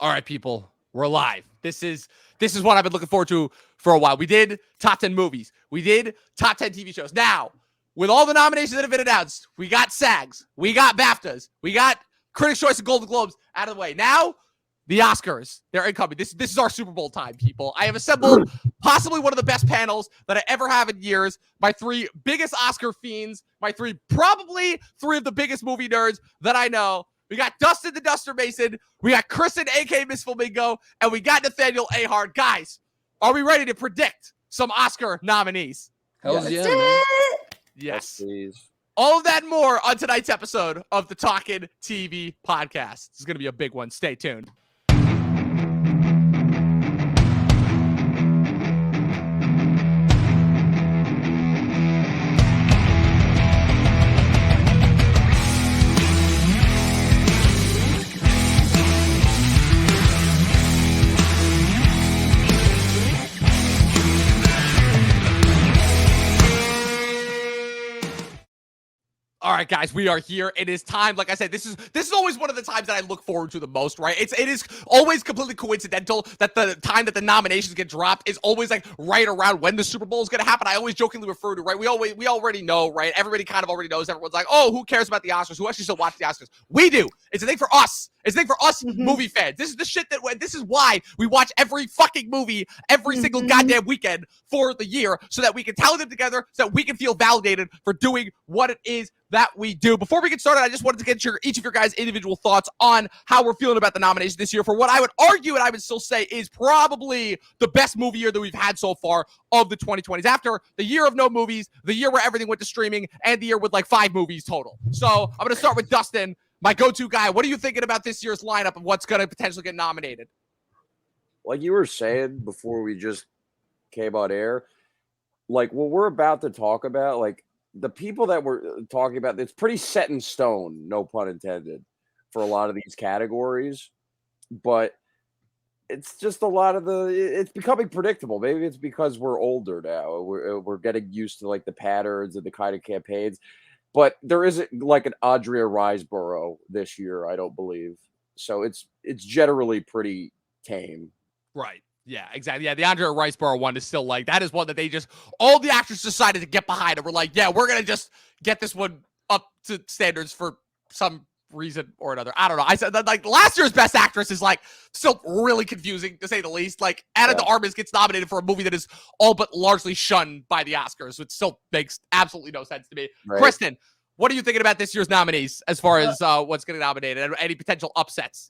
All right, people, we're live. This is what I've been looking forward to for a while. We did top 10 movies. We did top 10 TV shows. Now, with all the nominations that have been announced, we got SAGs, we got BAFTAs, we got Critics' Choice and Golden Globes out of the way. Now, the Oscars, they're incoming. This is our Super Bowl time, people. I have assembled possibly one of the best panels that I ever have in years. My three biggest Oscar fiends, probably three of the biggest movie nerds that I know. We got Dustin the Duster Mason, we got Kristen, a.k.a. Miss Filmingo, and we got Nathaniel Ahart. Guys, are we ready to predict some Oscar nominees? Hell's yeah, man. Yes. Please. All of that and more on tonight's episode of the Talkin TV Podcast. This is going to be a big one. Stay tuned. All right, guys, we are here. It is time. Like I said, this is always one of the times that I look forward to the most, right? It is always completely coincidental that the time that the nominations get dropped is always like right around when the Super Bowl is going to happen. I always jokingly refer to, right? We already know, right? Everybody kind of already knows. Everyone's like, oh, who cares about the Oscars? Who actually still watch the Oscars? We do. It's a thing for us. It's a thing for us movie fans. This is the shit this is why we watch every fucking movie every single goddamn weekend for the year, so that we can tally them together, so that we can feel validated for doing what it is that we do. Before we get started, I just wanted to get each of your guys' individual thoughts on how we're feeling about the nominations this year for what I would argue and I would still say is probably the best movie year that we've had so far of the 2020s. After the year of no movies, the year where everything went to streaming, and the year with like 5 movies total. So I'm going to start with Dustin, my go-to guy. What are you thinking about this year's lineup and what's going to potentially get nominated? Like you were saying before we just came on air, like what we're about to talk about, like the people that we're talking about, it's pretty set in stone, no pun intended, for a lot of these categories. But it's just a lot of it's becoming predictable. Maybe it's because we're older now. We're getting used to like the patterns and the kind of campaigns. But there isn't like an Andrea Riseborough this year, I don't believe. So it's generally pretty tame. Right. Yeah, exactly. Yeah, the Andrea Riseborough one is still like, that is one that they just, all the actors decided to get behind and we're like, yeah, we're going to just get this one up to standards for some reason or another. I don't know. I said that like last year's best actress is like still really confusing to say the least. Like Anna de Armas gets nominated for a movie that is all but largely shunned by the Oscars, which still makes absolutely no sense to me. Right. Kristen, what are you thinking about this year's nominees as far as what's getting nominated and any potential upsets?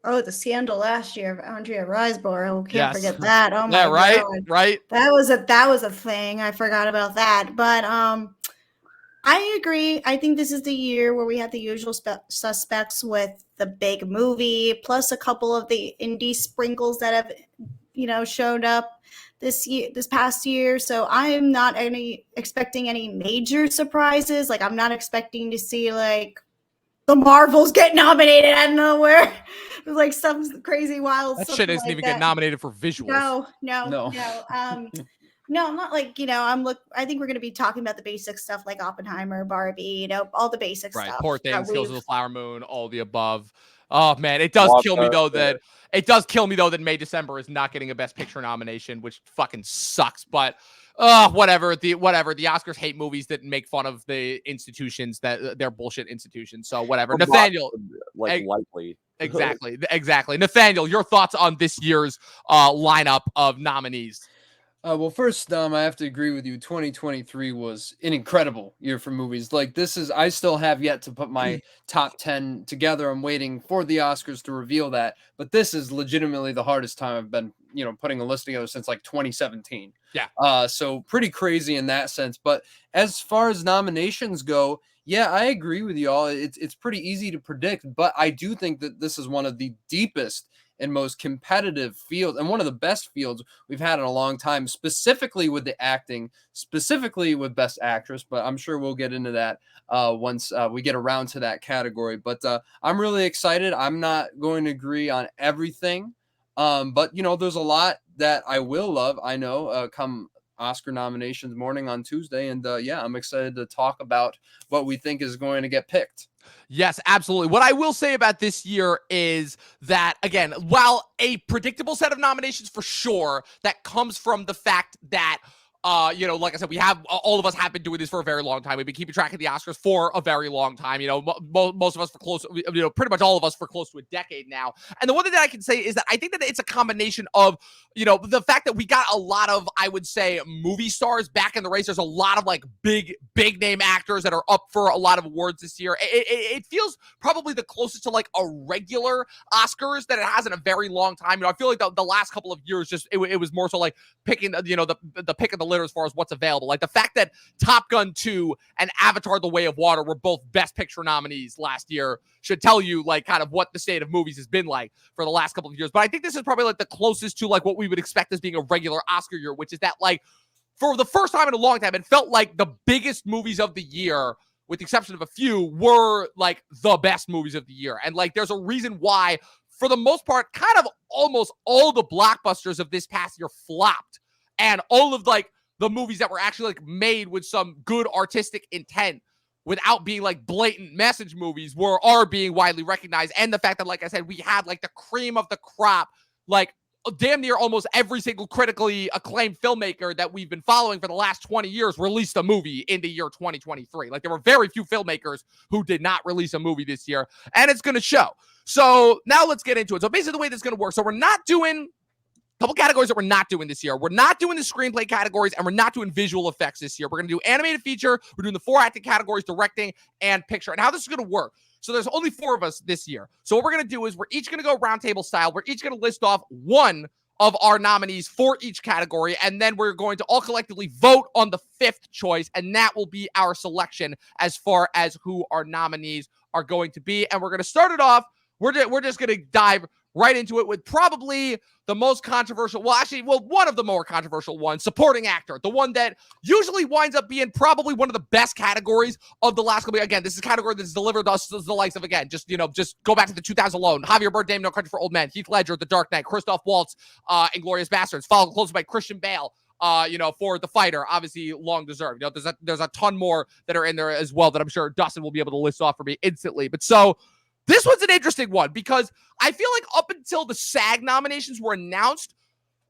Oh, the scandal last year of Andrea Riseborough. Can't forget that. Oh my right, God. Right. That was a thing. I forgot about that. But I agree. I think this is the year where we have the usual suspects with the big movie, plus a couple of the indie sprinkles that have, showed up this past year. So I am not expecting any major surprises. Like I'm not expecting to see like the Marvels get nominated out of nowhere. Like some crazy wild that shit isn't even get nominated for visuals. No. No, not like, I think we're going to be talking about the basic stuff like Oppenheimer, Barbie, all the basic stuff. Right, Poor Things, Kills of the Flower Moon, all the above. Oh man, it does kill me though that May December is not getting a Best Picture nomination, which fucking sucks. But whatever. The Oscars hate movies that make fun of the institutions that they're bullshit institutions. So whatever. Nathaniel, likely. Exactly. Nathaniel, your thoughts on this year's lineup of nominees? Well, first, I have to agree with you. 2023 was an incredible year for movies. Like I still have yet to put my top 10 together. I'm waiting for the Oscars to reveal that. But this is legitimately the hardest time I've been, putting a list together since like 2017. Yeah. So pretty crazy in that sense. But as far as nominations go, yeah, I agree with you all. It's pretty easy to predict, but I do think that this is one of the deepest and most competitive fields and one of the best fields we've had in a long time, specifically with the acting, specifically with Best Actress. But I'm sure we'll get into that once we get around to that category. But I'm really excited. I'm not going to agree on everything, but there's a lot that I will love. I know come Oscar nominations morning on Tuesday. And yeah, I'm excited to talk about what we think is going to get picked. Yes, absolutely. What I will say about this year is that, again, while a predictable set of nominations for sure, that comes from the fact that like I said, all of us have been doing this for a very long time. We've been keeping track of the Oscars for a very long time. Most of us for close, pretty much all of us for close to a decade now. And the one thing that I can say is that I think that it's a combination of, the fact that we got a lot of, I would say, movie stars back in the race. There's a lot of like big name actors that are up for a lot of awards this year. It feels probably the closest to like a regular Oscars that it has in a very long time. I feel like the last couple of years, it was more so like picking, the pick of the litter as far as what's available. Like the fact that Top Gun 2 and Avatar: The Way of Water were both Best Picture nominees last year should tell you like kind of what the state of movies has been like for the last couple of years. But I think this is probably like the closest to like what we would expect as being a regular Oscar year, which is that like for the first time in a long time, it felt like the biggest movies of the year, with the exception of a few, were like the best movies of the year. And like there's a reason why, for the most part, kind of almost all the blockbusters of this past year flopped. And all of like the movies that were actually like made with some good artistic intent without being like blatant message movies are being widely recognized. And the fact that, like I said, we had like the cream of the crop, like damn near almost every single critically acclaimed filmmaker that we've been following for the last 20 years released a movie in the year 2023. Like there were very few filmmakers who did not release a movie this year, and it's going to show. So now let's get into it. So basically the way this is going to work. So we're not doing couple categories that we're not doing this year. We're not doing the screenplay categories, and we're not doing visual effects this year. We're going to do animated feature. We're doing the 4 acting categories, directing, and picture. And how this is going to work. So there's only 4 of us this year. So what we're going to do is we're each going to go roundtable style. We're each going to list off one of our nominees for each category, and then we're going to all collectively vote on the 5th choice, and that will be our selection as far as who our nominees are going to be. And we're going to start it off. We're just going to dive right into it with probably the most controversial, one of the more controversial ones, supporting actor, the one that usually winds up being probably one of the best categories of the last couple. Again, this is a category that's delivered us the likes of, again, just go back to the 2000 alone. Javier Bardem, No Country for Old Men, Heath Ledger, The Dark Knight, Christoph Waltz, Inglourious Basterds, followed closely by Christian Bale, for The Fighter, obviously long deserved. There's a ton more that are in there as well that I'm sure Dustin will be able to list off for me instantly. But so this was an interesting one because I feel like up until the SAG nominations were announced,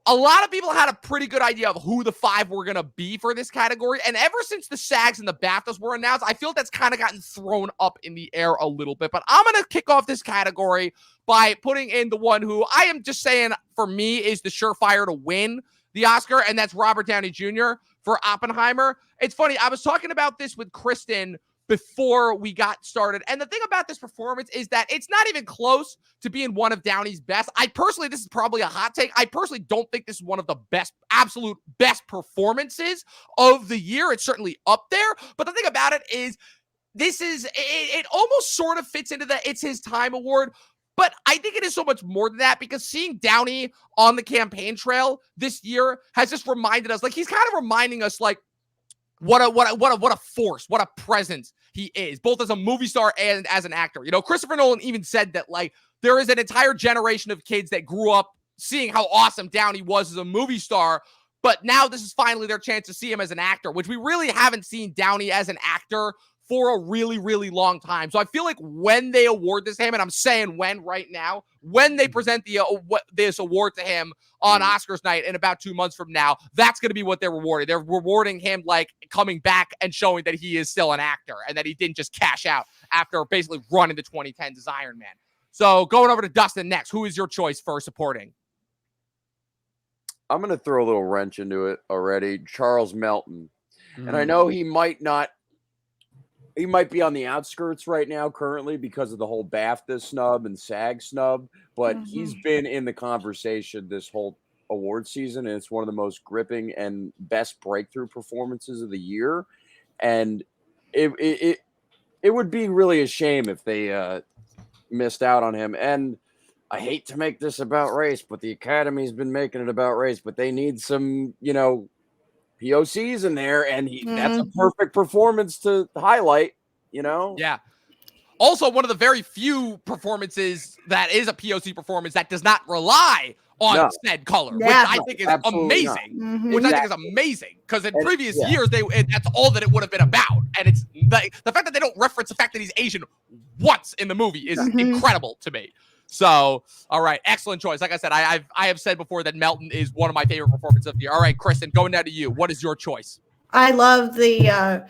a lot of people had a pretty good idea of who the 5 were going to be for this category. And ever since the SAGs and the BAFTAs were announced, I feel that's kind of gotten thrown up in the air a little bit. But I'm going to kick off this category by putting in the one who I am just saying for me is the surefire to win the Oscar, and that's Robert Downey Jr. for Oppenheimer. It's funny, I was talking about this with Kristen before we got started. And the thing about this performance is that it's not even close to being one of Downey's best. This is probably a hot take. I personally don't think this is one of the absolute best performances of the year. It's certainly up there. But the thing about it is it almost sort of fits into the It's His Time award. But I think it is so much more than that, because seeing Downey on the campaign trail this year has just reminded us, like he's kind of reminding us like, what a force, what a presence he is, both as a movie star and as an actor. Christopher Nolan even said that like there is an entire generation of kids that grew up seeing how awesome Downey was as a movie star, but now this is finally their chance to see him as an actor, which we really haven't seen Downey as an actor for a really, really long time. So I feel like when they award this to him, and I'm saying when right now, when they present this award to him on Oscars night in about 2 months from now, that's going to be what they're rewarding. They're rewarding him like coming back and showing that he is still an actor and that he didn't just cash out after basically running the 2010s as Iron Man. So going over to Dustin next, who is your choice for supporting? I'm going to throw a little wrench into it already. Charles Melton. And I know he might be on the outskirts right now currently because of the whole BAFTA snub and SAG snub, but he's been in the conversation this whole award season, and it's one of the most gripping and best breakthrough performances of the year. And it would be really a shame if they missed out on him. And I hate to make this about race, but the Academy's been making it about race, but they need some, POCs in there, and that's a perfect performance to highlight, Yeah. Also, one of the very few performances that is a POC performance that does not rely on said color, Yeah. which I think is Absolutely not. amazing. Mhm. Which I think is amazing, because in And- previous yeah. years, that's all that it would have been about. And it's the fact that they don't reference the fact that he's Asian once in the movie is Mhm. incredible to me. So, all right, excellent choice. Like I said, I have said before that Melton is one of my favorite performances of the year. All right, Kristen, going down to you. What is your choice? I love the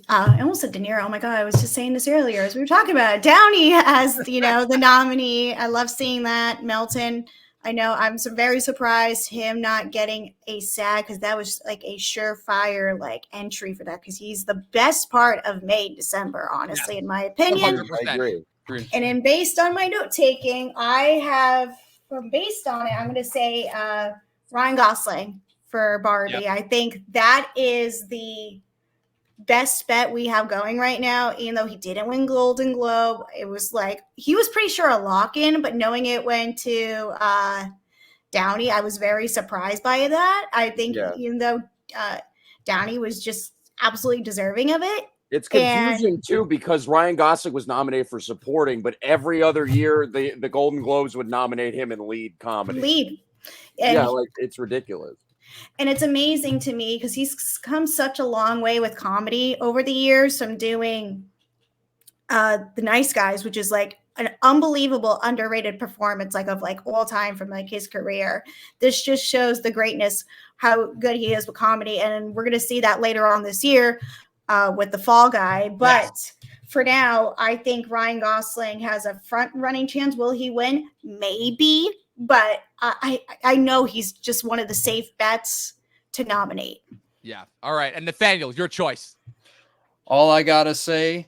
I almost said De Niro. Oh my god, I was just saying this earlier as we were talking about it. Downey as the nominee. I love seeing that. Melton. I know I'm very surprised him not getting a SAG, because that was like a surefire entry for that, because he's the best part of May and December, honestly, in my opinion. 100%. I agree. And then based on my note taking, based on it, I'm going to say Ryan Gosling for Barbie. Yep. I think that is the best bet we have going right now, even though he didn't win Golden Globe. It was he was pretty sure a lock-in, but knowing it went to Downey, I was very surprised by that. I think even though Downey was just absolutely deserving of it. It's confusing too, because Ryan Gosling was nominated for supporting, but every other year the Golden Globes would nominate him in lead comedy. And it's ridiculous. And it's amazing to me because he's come such a long way with comedy over the years from doing The Nice Guys, which is an unbelievable underrated performance of all time from his career. This just shows the greatness, how good he is with comedy. And we're going to see that later on this year with The Fall Guy. But for now, I think Ryan Gosling has a front running chance. Will he win? Maybe. But I know he's just one of the safe bets to nominate. Yeah. All right. And Nathaniel, your choice. All I gotta say,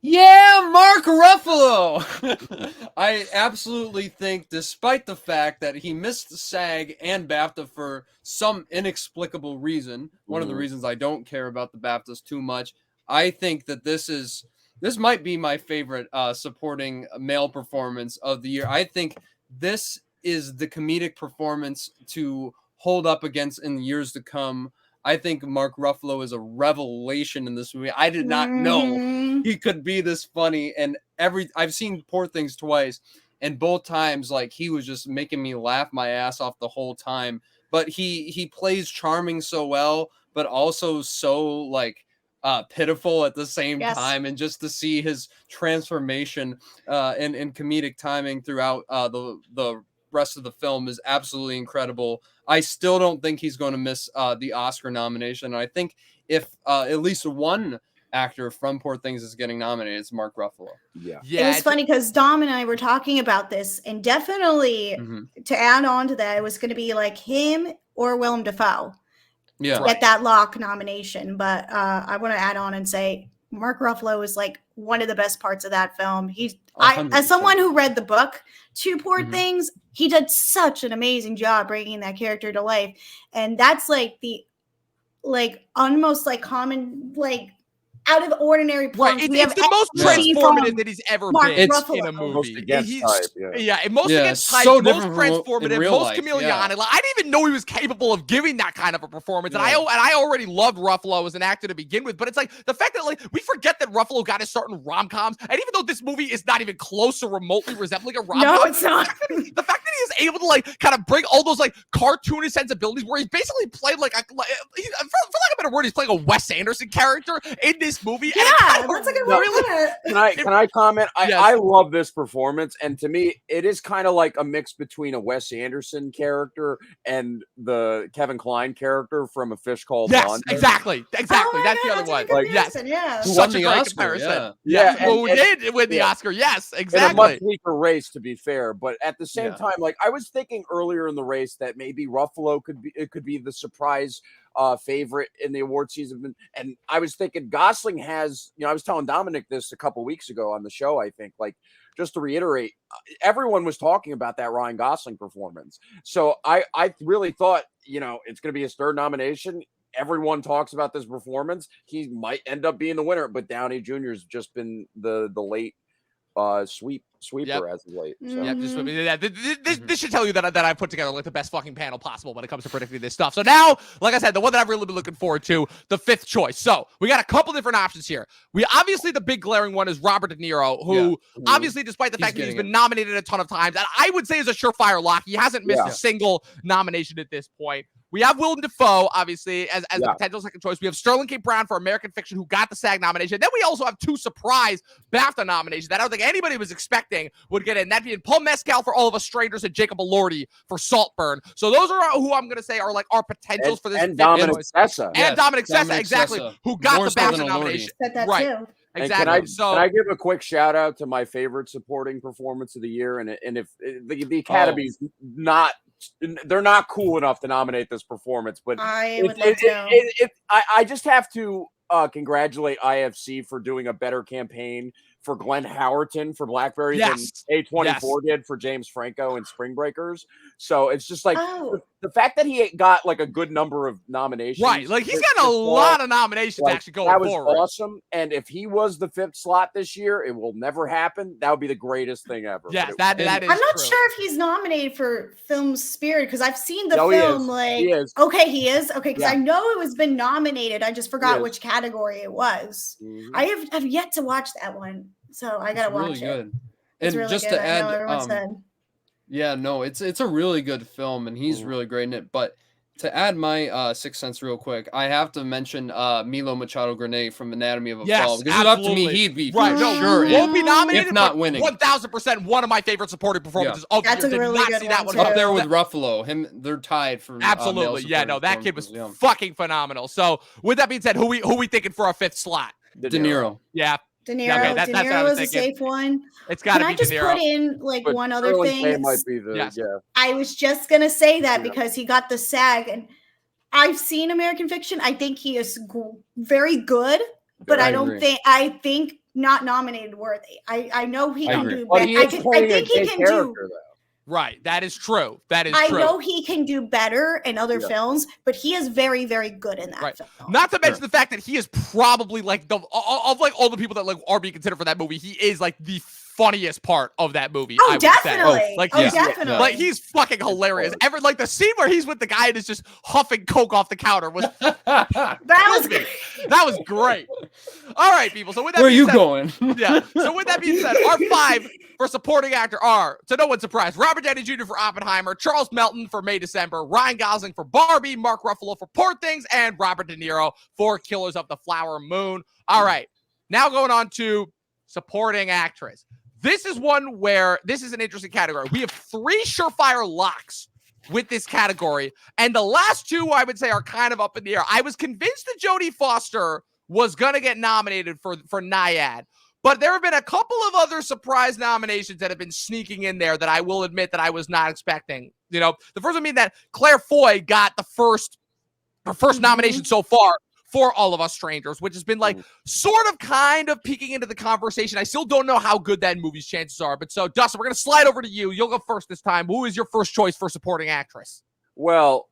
yeah, Mark Ruffalo. I absolutely think, despite the fact that he missed the SAG and BAFTA for some inexplicable reason, one of the reasons I don't care about the BAFTAs too much, I think that this might be my favorite supporting male performance of the year. I think this is the comedic performance to hold up against in the years to come. I think Mark Ruffalo is a revelation in this movie. I did not know he could be this funny. And I've seen Poor Things twice, and both times he was just making me laugh my ass off the whole time. But he plays charming so well, but also so pitiful at the same time, and just to see his transformation and comedic timing throughout the rest of the film is absolutely incredible. I still don't think he's going to miss the Oscar nomination. I think if at least one actor from Poor Things is getting nominated, it's Mark Ruffalo. It was funny because Dom and I were talking about this, and definitely to add on to that, it was going to be him or Willem Dafoe to get that lock nomination. But I want to add on and say Mark Ruffalo is one of the best parts of that film. As someone who read the book to Poor Things, he did such an amazing job bringing that character to life. And that's the almost common, out of the ordinary Right. It's the most transformative that he's ever been in a movie. Most against type, most against type, so most transformative, most chameleon. I didn't even know he was capable of giving that kind of a performance. And I already loved Ruffalo as an actor to begin with. But it's the fact that we forget that Ruffalo got his start in rom-coms. And even though this movie is not even close to remotely resembling a rom-com, no, it's not. The fact that he is able to kind of bring all those cartoonish sensibilities, where he's basically played for lack of a better word, he's playing a Wes Anderson character in this movie. Yeah, that's a good way to put it. Can I comment? I love this performance, and to me, it is kind of like a mix between a Wes Anderson character and the Kevin Kline character from A Fish Called Wanda. Exactly. That's the other one. Such a great comparison. Who did win the Oscar? Yes, exactly. In a much weaker race, to be fair, but at the same time, I was thinking earlier in the race that maybe Ruffalo could be the surprise favorite in the award season, and I was thinking Gosling has, I was telling Dominic this a couple weeks ago on the show, I think, just to reiterate, everyone was talking about that Ryan Gosling performance, so I really thought, it's going to be his third nomination. Everyone talks about this performance. He might end up being the winner, but Downey Jr. has just been the late sweep sweeper as of late. So. Yeah, this should tell you that I put together like the best fucking panel possible when it comes to predicting this stuff. So now, like I said, the one that I've really been looking forward to, the fifth choice. So we got a couple different options here. We obviously the big glaring one is Robert De Niro, who obviously, despite the fact that he's been nominated a ton of times, and I would say is a surefire lock. He hasn't missed a single nomination at this point. We have Willem Dafoe, obviously, as the potential second choice. We have Sterling K. Brown for American Fiction, who got the SAG nomination. Then we also have two surprise BAFTA nominations that I don't think anybody was expecting would get in. That being Paul Mescal for All of Us Strangers and Jacob Elordi for Saltburn. So those are who I'm going to say are like our potentials for this. And Dominic Sessa. And Dominic Sessa, exactly, who got the BAFTA nomination. Said that right. too. Exactly. Can I give a quick shout out to my favorite supporting performance of the year? And if the Academy's they're not cool enough to nominate this performance, but I just have to congratulate IFC for doing a better campaign for Glenn Howerton for Blackberry than A24 did for James Franco and Spring Breakers. So it's just like the fact that he got like a good number of nominations. Right. Like he's got a lot of nominations actually going forward. That was awesome. And if he was the fifth slot this year, it will never happen. That would be the greatest thing ever. Yes, that is I'm not sure if he's nominated for Film Spirit because I've seen the film. He is. Okay, because I know it was been nominated. I just forgot which category it was. Mm-hmm. I have yet to watch that one. So I gotta watch it. Good. It's and really just good. to add, it's a really good film, and he's really great in it. But to add my 6 cents real quick, I have to mention Milo Machado Grenade from Anatomy of a Fall. Because it's up to me, he'd be right. sure won't be nominated, if not winning. 1,000% one of my favorite supporting performances of the year. That's a really good one. Up there with Ruffalo. They're tied for absolutely. That kid was fucking phenomenal. So with that being said, who we thinking for our fifth slot? De Niro. Yeah. De Niro. De Niro is a safe one. It's got to be De Niro. Can I just put in like one other thing? Might be I was just gonna say that because he got the SAG, and I've seen American Fiction. I think he is very good, but I think not nominated worthy. I know he can do better. I think he can do. Right, that is true. That is true. I know he can do better in other films, but he is very, very good in that film. Not to mention the fact that he is probably like of like all the people that like are being considered for that movie, he is like the funniest part of that movie. Oh, definitely. Definitely. Like he's fucking hilarious. Like the scene where he's with the guy and is just huffing coke off the counter was that was great. All right, people. So with that, where are you going? Yeah. So with that being said, our 5 for supporting actor are, to no one's surprise, Robert Downey Jr. for Oppenheimer, Charles Melton for May December, Ryan Gosling for Barbie, Mark Ruffalo for Poor Things, and Robert De Niro for Killers of the Flower Moon. All right. Now going on to supporting actress. This is one where this is an interesting category. We have 3 surefire locks with this category, and the last 2 I would say are kind of up in the air. I was convinced that Jodie Foster was going to get nominated for Nyad, but there have been a couple of other surprise nominations that have been sneaking in there that I will admit that I was not expecting. You know, the first one being that Claire Foy got her first nomination so far for All of Us Strangers, which has been like sort of kind of peeking into the conversation. I still don't know how good that movie's chances are. But so, Dustin, we're going to slide over to you. You'll go first this time. Who is your first choice for supporting actress? Well,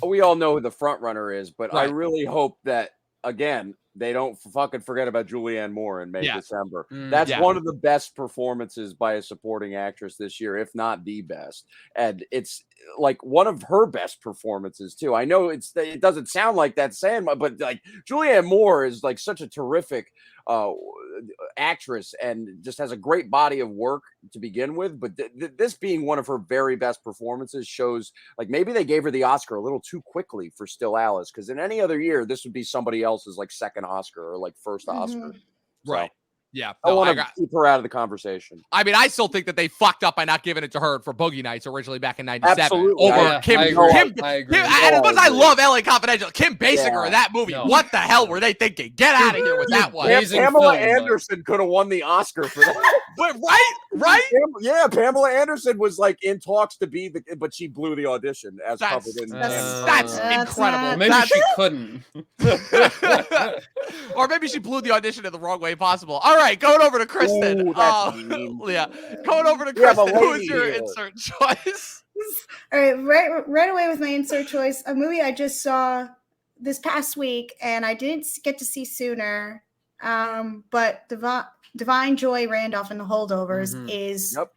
we all know who the front runner is, but I really hope that, again, they don't fucking forget about Julianne Moore in December. That's one of the best performances by a supporting actress this year, if not the best. And it's like one of her best performances too. I know it doesn't sound like that saying, but like Julianne Moore is like such a terrific actress and just has a great body of work to begin with. But this being one of her very best performances shows like maybe they gave her the Oscar a little too quickly for Still Alice, because in any other year this would be somebody else's like second Oscar or like first Oscar. Right. Yeah, I want to keep her out of the conversation. I mean, I still think that they fucked up by not giving it to her for Boogie Nights originally back in '97. Absolutely. Over Kim. I agree. And as much as I love LA Confidential, Kim Basinger in that movie. No. What the hell were they thinking? Get out of here with that one. Pamela Anderson could have won the Oscar for that. But right? Pamela Anderson was like in talks to be but she blew the audition as covered in. That's incredible. Maybe she couldn't. Or maybe she blew the audition in the wrong way possible. All right, going over to Kristen. Going over to Kristen. Who is your insert choice? All right away with my insert choice. A movie I just saw this past week, and I didn't get to see sooner. But Divine Joy Randolph in The Holdovers is, Yep.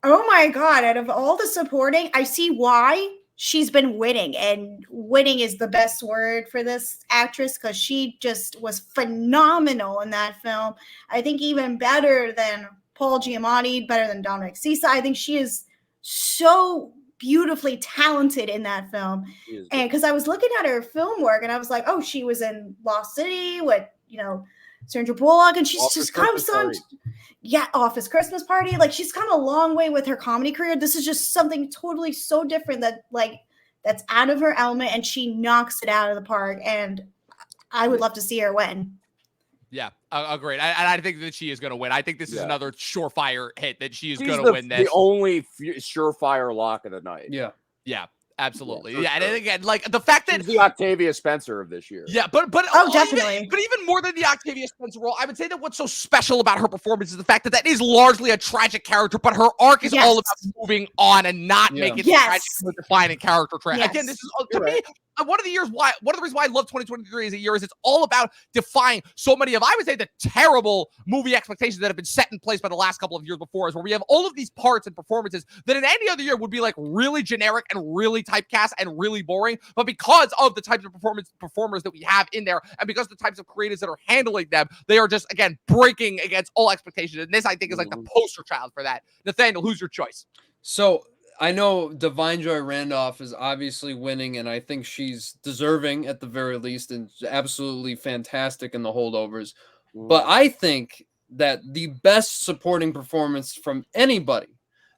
oh my God, out of all the supporting, I see why she's been winning. And winning is the best word for this actress because she just was phenomenal in that film. I think even better than Paul Giamatti, better than Dominic Sisa. I think she is so beautifully talented in that film. And because I was looking at her film work and I was like, oh, she was in Lost City with, Sandra Bullock, and she's just come Office Christmas Party. Like, she's come a long way with her comedy career. This is just something totally so different that's out of her element, and she knocks it out of the park. And I would love to see her win. Yeah, agreed. I think that she is going to win. I think this is another surefire hit that she's going to win this. The only surefire lock of the night. Yeah. Absolutely. Yeah, and again, like the fact that she's the Octavia Spencer of this year. Yeah, but definitely. But even more than the Octavia Spencer role, I would say that what's so special about her performance is the fact that is largely a tragic character, but her arc is all about moving on and not making it tragic with defining character trait. Again, this is to me one of the reasons why I love 2023 as a year is it's all about defying so many of, I would say, the terrible movie expectations that have been set in place by the last couple of years before us, where we have all of these parts and performances that in any other year would be like really generic and really typecast and really boring. But because of the types of performers that we have in there, and because of the types of creators that are handling them, they are just, again, breaking against all expectations. And this, I think, is like the poster child for that. Nathaniel, who's your choice? So I know Divine Joy Randolph is obviously winning, and I think she's deserving at the very least and absolutely fantastic in The Holdovers. But I think that the best supporting performance from anybody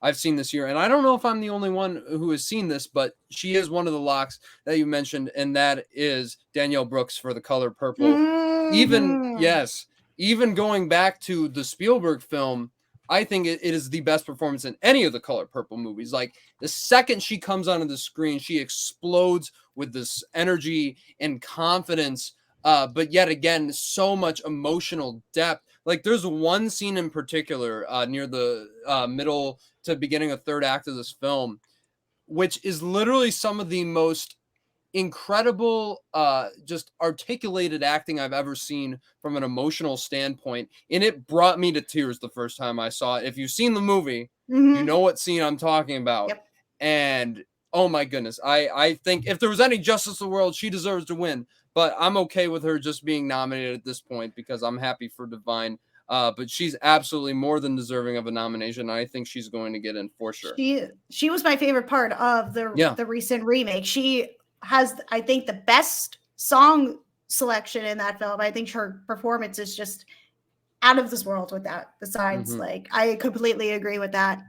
I've seen this year, and I don't know if I'm the only one who has seen this, but she is one of the locks that you mentioned, and that is Danielle Brooks for The Color Purple. Even going back to the Spielberg film, I think it is the best performance in any of the Color Purple movies. Like, the second she comes onto the screen, she explodes with this energy and confidence, but yet again, so much emotional depth. Like, there's one scene in particular near the middle to beginning of third act of this film, which is literally some of the most incredible, just articulated acting I've ever seen from an emotional standpoint. And it brought me to tears the first time I saw it. If you've seen the movie, you know what scene I'm talking about. Yep. And oh my goodness, I think if there was any justice in the world, she deserves to win. But I'm okay with her just being nominated at this point because I'm happy for Divine. But she's absolutely more than deserving of a nomination. I think she's going to get in for sure. She was my favorite part of the recent remake. She has, I think, the best song selection in that film. I think her performance is just out of this world with that. Besides, I completely agree with that.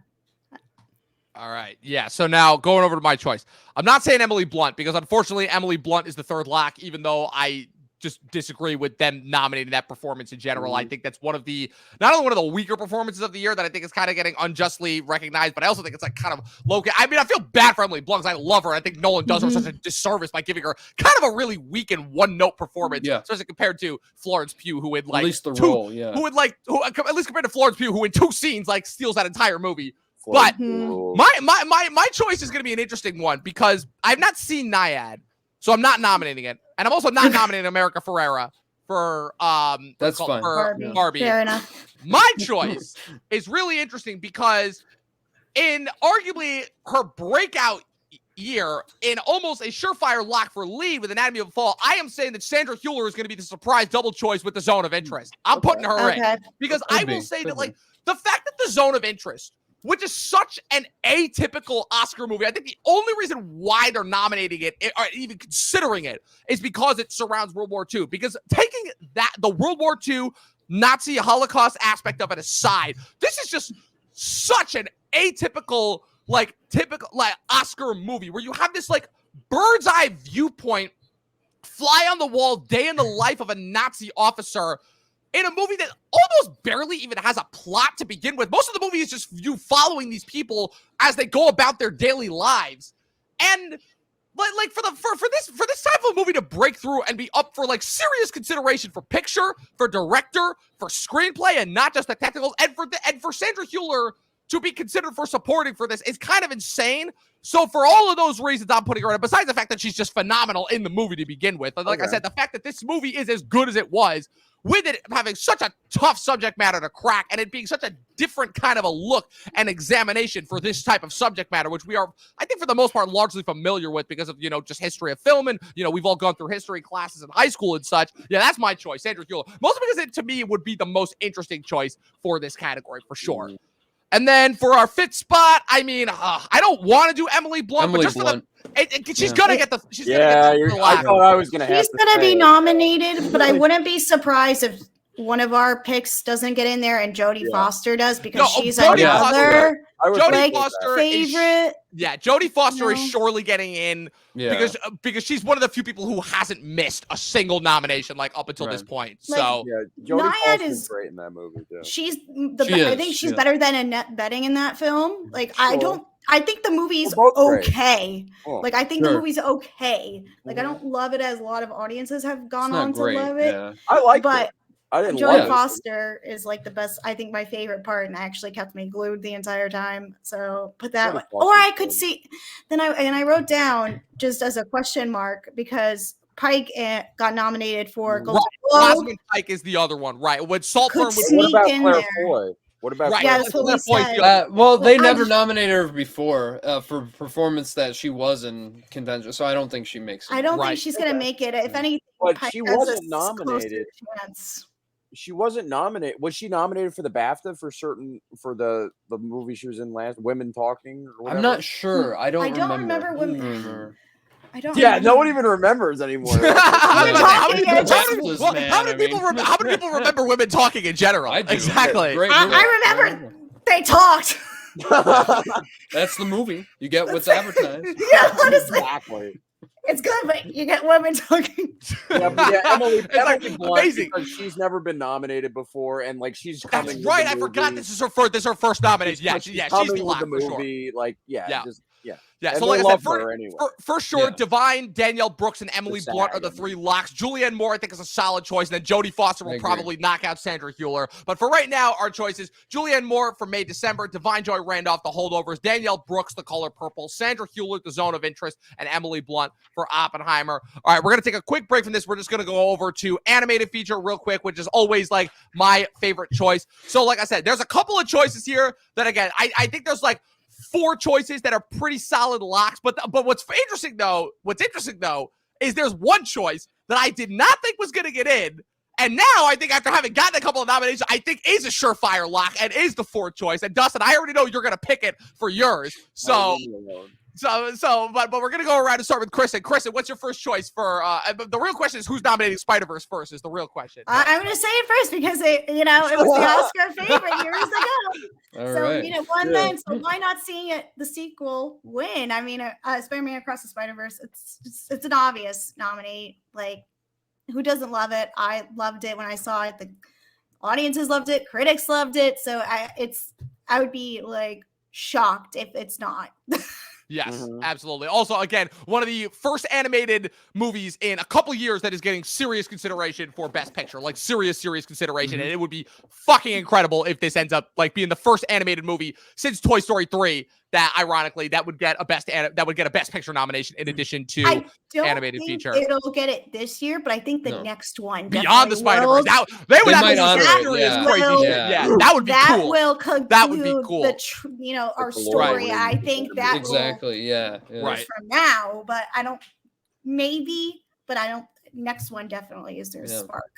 All right. Yeah. So now going over to my choice. I'm not saying Emily Blunt because unfortunately Emily Blunt is the third lock, even though I just disagree with them nominating that performance in general. I think that's not only one of the weaker performances of the year that I think is kind of getting unjustly recognized, but I also think it's like kind of low. I mean, I feel bad for Emily Blunt because I love her. I think Nolan does her such a disservice by giving her kind of a really weak and one-note performance, especially compared to Florence Pugh, who would like at least compared to Florence Pugh, who in 2 scenes like steals that entire movie. But my choice is going to be an interesting one because I've not seen Nyad, so I'm not nominating it, and I'm also not nominating America Ferrera for that's fine for Barbie. Fair enough. My choice is really interesting because in arguably her breakout year, in almost a surefire lock for lead with Anatomy of a Fall, I am saying that Sandra Hüller is going to be the surprise double choice with The Zone of Interest. I'm putting her in because I will say that like the fact that The Zone of Interest, which is such an atypical Oscar movie, I think the only reason why they're nominating it or even considering it is because it surrounds World War II. Because taking the World War II Nazi Holocaust aspect of it aside, this is just such an atypical, typical Oscar movie where you have this like bird's eye viewpoint, fly on the wall, day in the life of a Nazi officer in a movie that almost barely even has a plot to begin with. Most of the movie is just you following these people as they go about their daily lives. And for this type of movie to break through and be up for like serious consideration for picture, for director, for screenplay, and not just the technicals, and for Sandra Hüller to be considered for supporting for this is kind of insane. So for all of those reasons, I'm putting her in. Besides the fact that she's just phenomenal in the movie to begin with. Like I said, the fact that this movie is as good as it was, with it having such a tough subject matter to crack and it being such a different kind of a look and examination for this type of subject matter, which we are, I think for the most part, largely familiar with because of, just history of film. And, we've all gone through history classes in high school and such. Yeah, that's my choice, Sandra Hüller. Mostly because to me, it would be the most interesting choice for this category for sure. Mm-hmm. And then for our fifth spot, I mean, I don't want to do Emily Blunt, but just Blunt. For she's gonna get the. She's gonna get the I thought I was gonna have. She's gonna be nominated, but I wouldn't be surprised if one of our picks doesn't get in there and Jodie Foster does because she's another Jodie Foster favorite. Jodie Foster is surely getting in because she's one of the few people who hasn't missed a single nomination up until this point. So Jodie Foster's great in that movie too. I think she's better than Annette Bening in that film. I think the movie's okay. I think the movie's okay. I don't love it as a lot of audiences have gone on to love it. Yeah. I like it. Jodie Foster is the best. I think my favorite part, and actually kept me glued the entire time. So put that one. Or I could see. Then I wrote down just as a question mark because Pike got nominated for Golden Globe. Rosamund Pike is the other one, right? When Saltburn would. What about Claire Foy? What about that's what we said. They never nominated her before for performance that she was in contention, so I don't think she makes it. I don't think she's going to make it. If anything, but she wasn't nominated. She wasn't nominated. Was she nominated for the BAFTA for the movie she was in last, Women Talking? Or whatever? I'm not sure. I don't remember Women. I don't. Yeah, no one even remembers anymore. How many people remember Women Talking in general? I do. Exactly. I remember they talked. That's the movie. You get what's advertised. Yeah, honestly. Exactly. It's good, but you get women talking. Emily, amazing because she's never been nominated before, and she's coming. That's right. I forgot this is her first nomination. Yeah, she's the lock for movie. Sure. Yeah, so like I said, for sure, Divine, Danielle Brooks, and Emily Blunt are the three locks. Julianne Moore, I think, is a solid choice, and then Jodie Foster will probably knock out Sandra Hüller. But for right now, our choices: Julianne Moore for May, December, Divine Joy Randolph, The Holdovers, Danielle Brooks, The Color Purple, Sandra Hüller, The Zone of Interest, and Emily Blunt for Oppenheimer. All right, we're gonna take a quick break from this. We're just gonna go over to animated feature real quick, which is always my favorite choice. So, like I said, there's a couple of choices here that again, I think there's 4 choices that are pretty solid locks. But what's interesting though is there's one choice that I did not think was going to get in. And now I think after having gotten a couple of nominations, I think is a surefire lock and is the 4th choice. And Dustin, I already know you're going to pick it for yours. But we're going to go around and start with Kristen. Kristen, what's your first choice for, the real question is who's nominating Spider-Verse first is the real question. I'm going to say it first because it was the Oscar favorite years ago. So why not seeing it, the sequel win? I mean, Spider-Man Across the Spider-Verse, it's an obvious nominee. Who doesn't love it? I loved it when I saw it. The audiences loved it. Critics loved it. So I would be shocked if it's not. Yes, absolutely. Also, again, one of the first animated movies in a couple years that is getting serious consideration for Best Picture, serious consideration. And it would be fucking incredible if this ends up being the first animated movie since Toy Story 3 that, ironically, that would get a Best Picture nomination in addition to animated feature. It'll get it this year, but I think the next one Beyond the Spider-Verse. They would have that would be cool. That would be cool. Our story. Right. I think that exactly. Right from now, but I don't. Maybe, but I don't. Next one definitely is their spark.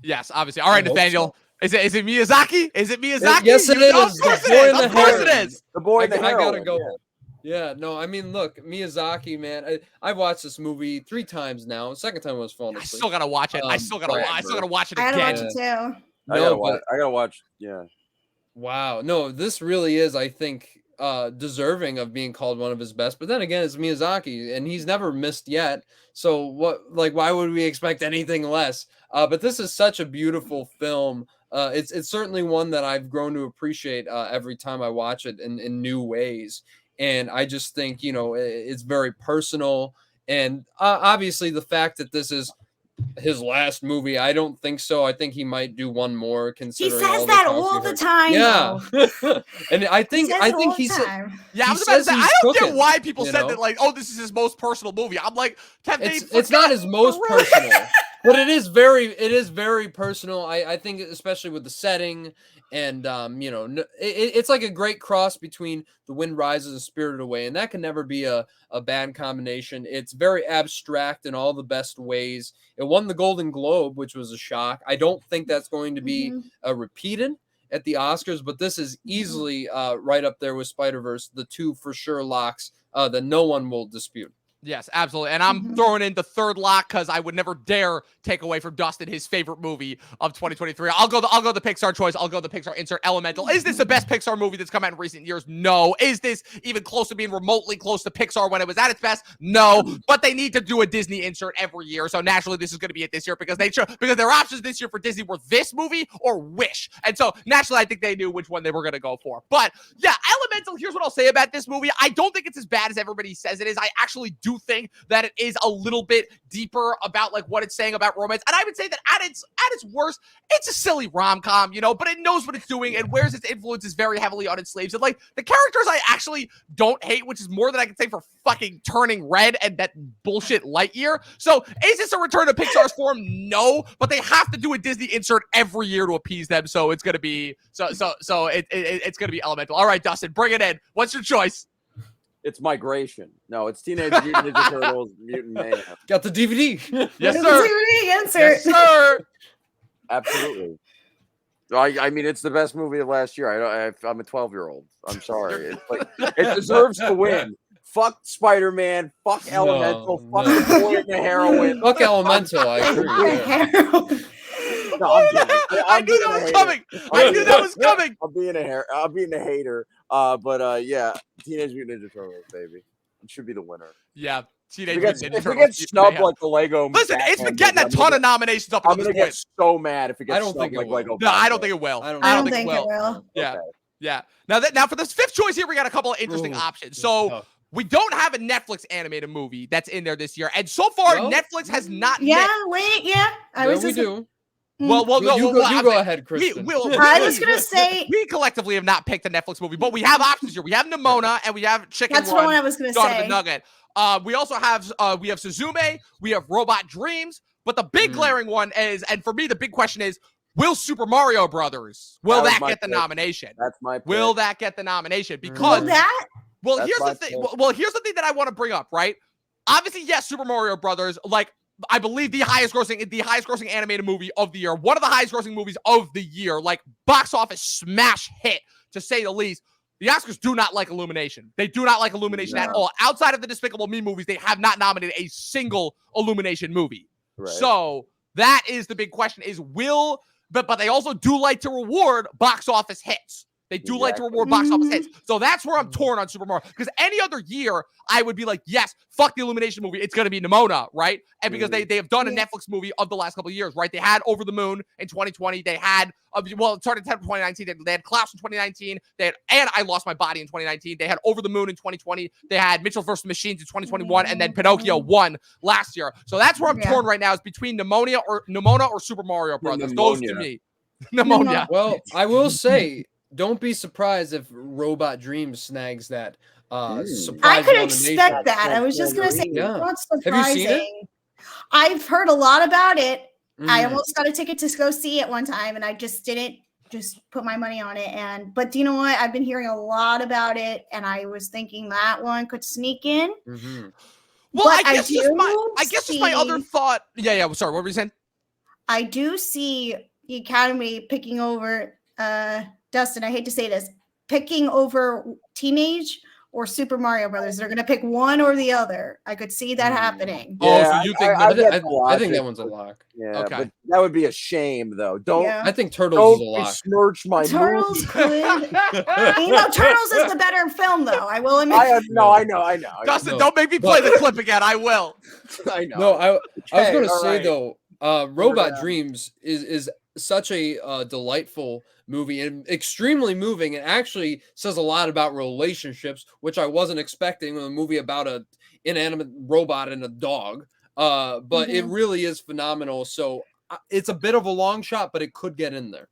Yes, obviously. All right, Nathaniel. Is it Miyazaki? Is it Miyazaki? Yes, it is. Of course it is. The boy and the I gotta go. Yeah, no, I mean, look, Miyazaki, man. I've watched this movie 3 times now. The second time I was falling asleep. I still gotta watch it. I still gotta watch it again. I gotta watch it too. I gotta watch. Yeah. Wow. No, this really is, I think, deserving of being called one of his best. But then again, it's Miyazaki, and he's never missed yet. So why would we expect anything less? But this is such a beautiful film. It's certainly one that I've grown to appreciate every time I watch it in new ways. And I just think, it's very personal. And obviously the fact that this is his last movie. I don't think so. I think he might do one more. He Considering says all that the all the talks time. Yeah, and I think he said. Yeah, I he was about to says say, he's I don't get cooking, why people you said know? that, like, oh, this is his most personal movie. I'm like, it's not his most personal, but it is very personal. I think, especially with the setting, and it's like a great cross between The Wind Rises and Spirited Away, and that can never be a bad combination. It's very abstract in all the best ways. It won the Golden Globe, which was a shock. I don't think that's going to be repeated at the Oscars, but this is easily right up there with Spider-Verse, the two for sure locks that no one will dispute. Yes, absolutely. And I'm throwing in the third lock because I would never dare take away from Dustin his favorite movie of 2023. I'll go the Pixar choice. I'll go the Pixar insert Elemental. Is this the best Pixar movie that's come out in recent years? No. Is this even close to being remotely close to Pixar when it was at its best? No. But they need to do a Disney insert every year. So naturally this is going to be it this year because their options this year for Disney were this movie or Wish. And so naturally I think they knew which one they were going to go for. But yeah, Elemental, here's what I'll say about this movie. I don't think it's as bad as everybody says it is. I actually do think that it is a little bit deeper about like what it's saying about romance. And I would say that at its worst, it's a silly rom-com, but it knows what it's doing and wears its influences very heavily on its slaves. And like the characters I actually don't hate, which is more than I can say for fucking Turning Red and that bullshit Lightyear. So is this a return to Pixar's form? No, but they have to do a Disney insert every year to appease them. So it's gonna be it's gonna be Elemental. All right, Dustin, bring it in. What's your choice? It's Migration. No, it's Teenage Mutant Ninja Turtles Mutant Mayhem. Got the DVD. Yes, sir. Yes, sir. Absolutely. I mean, it's the best movie of last year. I'm a 12-year-old. I'm sorry. It's like it deserves to win. Fuck Spider-Man. Fuck Elemental. Fuck the boy and the heroine. Fuck Elemental. I agree. No, I'm kidding. I knew that was coming. I knew that was coming. I'm being a hater. But yeah, Teenage Mutant Ninja Turtles, baby. It should be the winner. Yeah, Teenage Mutant Ninja Turtles. If it gets snubbed like the Lego. Listen, it's been getting a ton of nominations up. I'm gonna get so mad if it gets snubbed like Lego. No, I don't think it will. I don't think it will. Yeah, yeah. Now for this fifth choice here, we got a couple of interesting options. So. We don't have a Netflix animated movie that's in there this year, and so far Netflix has not. I was we do. Well, no. You go ahead, Kristen. I was gonna say we collectively have not picked a Netflix movie, but we have options here. We have Nimona and we have Chicken That's Run. what I was gonna Dawn say. of the Nugget. We also have Suzume. We have Robot Dreams. But the big glaring one is, and for me, the big question is, will Super Mario Brothers that get the nomination? That's my pick. Will that get the nomination? Because Well, here's the thing. Well, here's the thing that I want to bring up, right? Obviously, yes, Super Mario Brothers, like I believe the highest grossing animated movie of the year, one of the highest grossing movies of the year, like box office smash hit to say the least. The Oscars do not like Illumination. They do not like Illumination at all. Outside of the Despicable Me movies, they have not nominated a single Illumination movie. Right. So that is the big question: is but they also do like to reward box office hits. They do like to reward box office hits. So that's where I'm torn on Super Mario. Because any other year, I would be like, yes, fuck the Illumination movie. It's going to be Nimona, right? And because they have done a Netflix movie of the last couple of years, right? They had Over the Moon in 2020. They had, it started in 2019. They had Klaus in 2019. They had And I Lost My Body in 2019. They had Over the Moon in 2020. They had Mitchell vs. Machines in 2021. And then Pinocchio won last year. So that's where I'm torn right now is between Nimona or Super Mario Brothers. Those to me. Pneumonia. Well, I will say, don't be surprised if Robot Dreams snags that surprise I could nomination. expect that. I was just going to say, what's surprising? Have you seen it? I've heard a lot about it. I almost got a ticket to go see it one time, and I just didn't put my money on it. But do you know what? I've been hearing a lot about it, and I was thinking that one could sneak in. Well, I guess just my other thought. Yeah. Sorry, what were you saying? I do see the Academy picking over Dustin, I hate to say this, picking over Teenage or Super Mario Brothers. They're going to pick one or the other. I could see that happening. Yeah, so you think I think that one's a lock. Yeah, okay. But that would be a shame, though. I think Turtles is a lock. Besmirch my Turtles could. Turtles is the better film, though. I will admit. I know. Dustin, don't make me play the clip again. I will. I know. No, I was going to say, though, Robot Dreams is such a delightful movie and extremely moving, and actually says a lot about relationships, which I wasn't expecting in a movie about an inanimate robot and a dog. But it really is phenomenal. So it's a bit of a long shot, but it could get in there.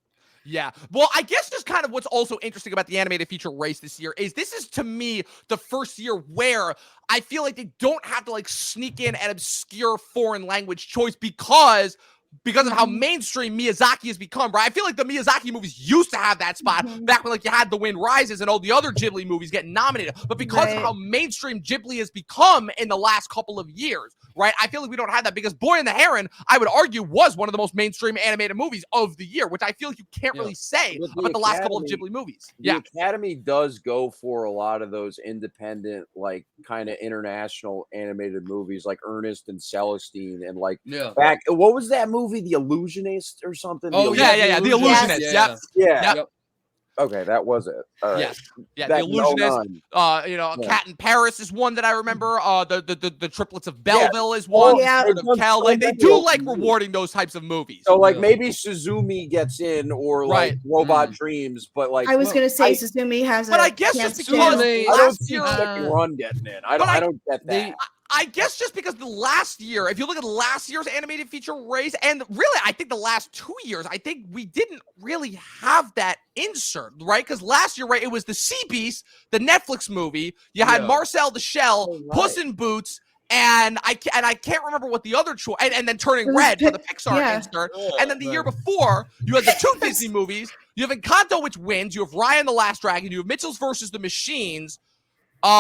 Yeah. Well, I guess just kind of what's also interesting about the animated feature race this year is this is, to me, the first year where I feel like they don't have to like sneak in an obscure foreign language choice because of how mainstream Miyazaki has become, right? I feel like the Miyazaki movies used to have that spot back when like you had The Wind Rises and all the other Ghibli movies getting nominated. But because of how mainstream Ghibli has become in the last couple of years, right? I feel like we don't have that because Boy and the Heron, I would argue, was one of the most mainstream animated movies of the year, which I feel like you can't really say about the last couple of Ghibli movies. The Academy does go for a lot of those independent, like kind of international animated movies like Ernest and Celestine and like back, what was that movie? The Illusionist or something? Oh, The Illusionist. Yeah. Okay, that was it. All right. Yeah, The Illusionist. Cat in Paris is one that I remember. The Triplets of Belleville is one. Like, they do like rewarding those types of movies. So like maybe Suzumi gets in or like Robot Dreams, but like I was gonna say Suzumi has but I guess just because last year Run getting in. I don't get that. I guess just because the last year, if you look at last year's animated feature race, and really, I think the last 2 years, I think we didn't really have that insert, right? Because last year, right, it was the Sea Beast, the Netflix movie. You had Marcel the Shell, Puss in Boots, and I can't remember what the other choice, and then Turning Red for the Pixar insert. And then the year before, you had the two Disney movies. You have Encanto, which wins. You have Raya and the Last Dragon. You have Mitchell's versus the Machines. You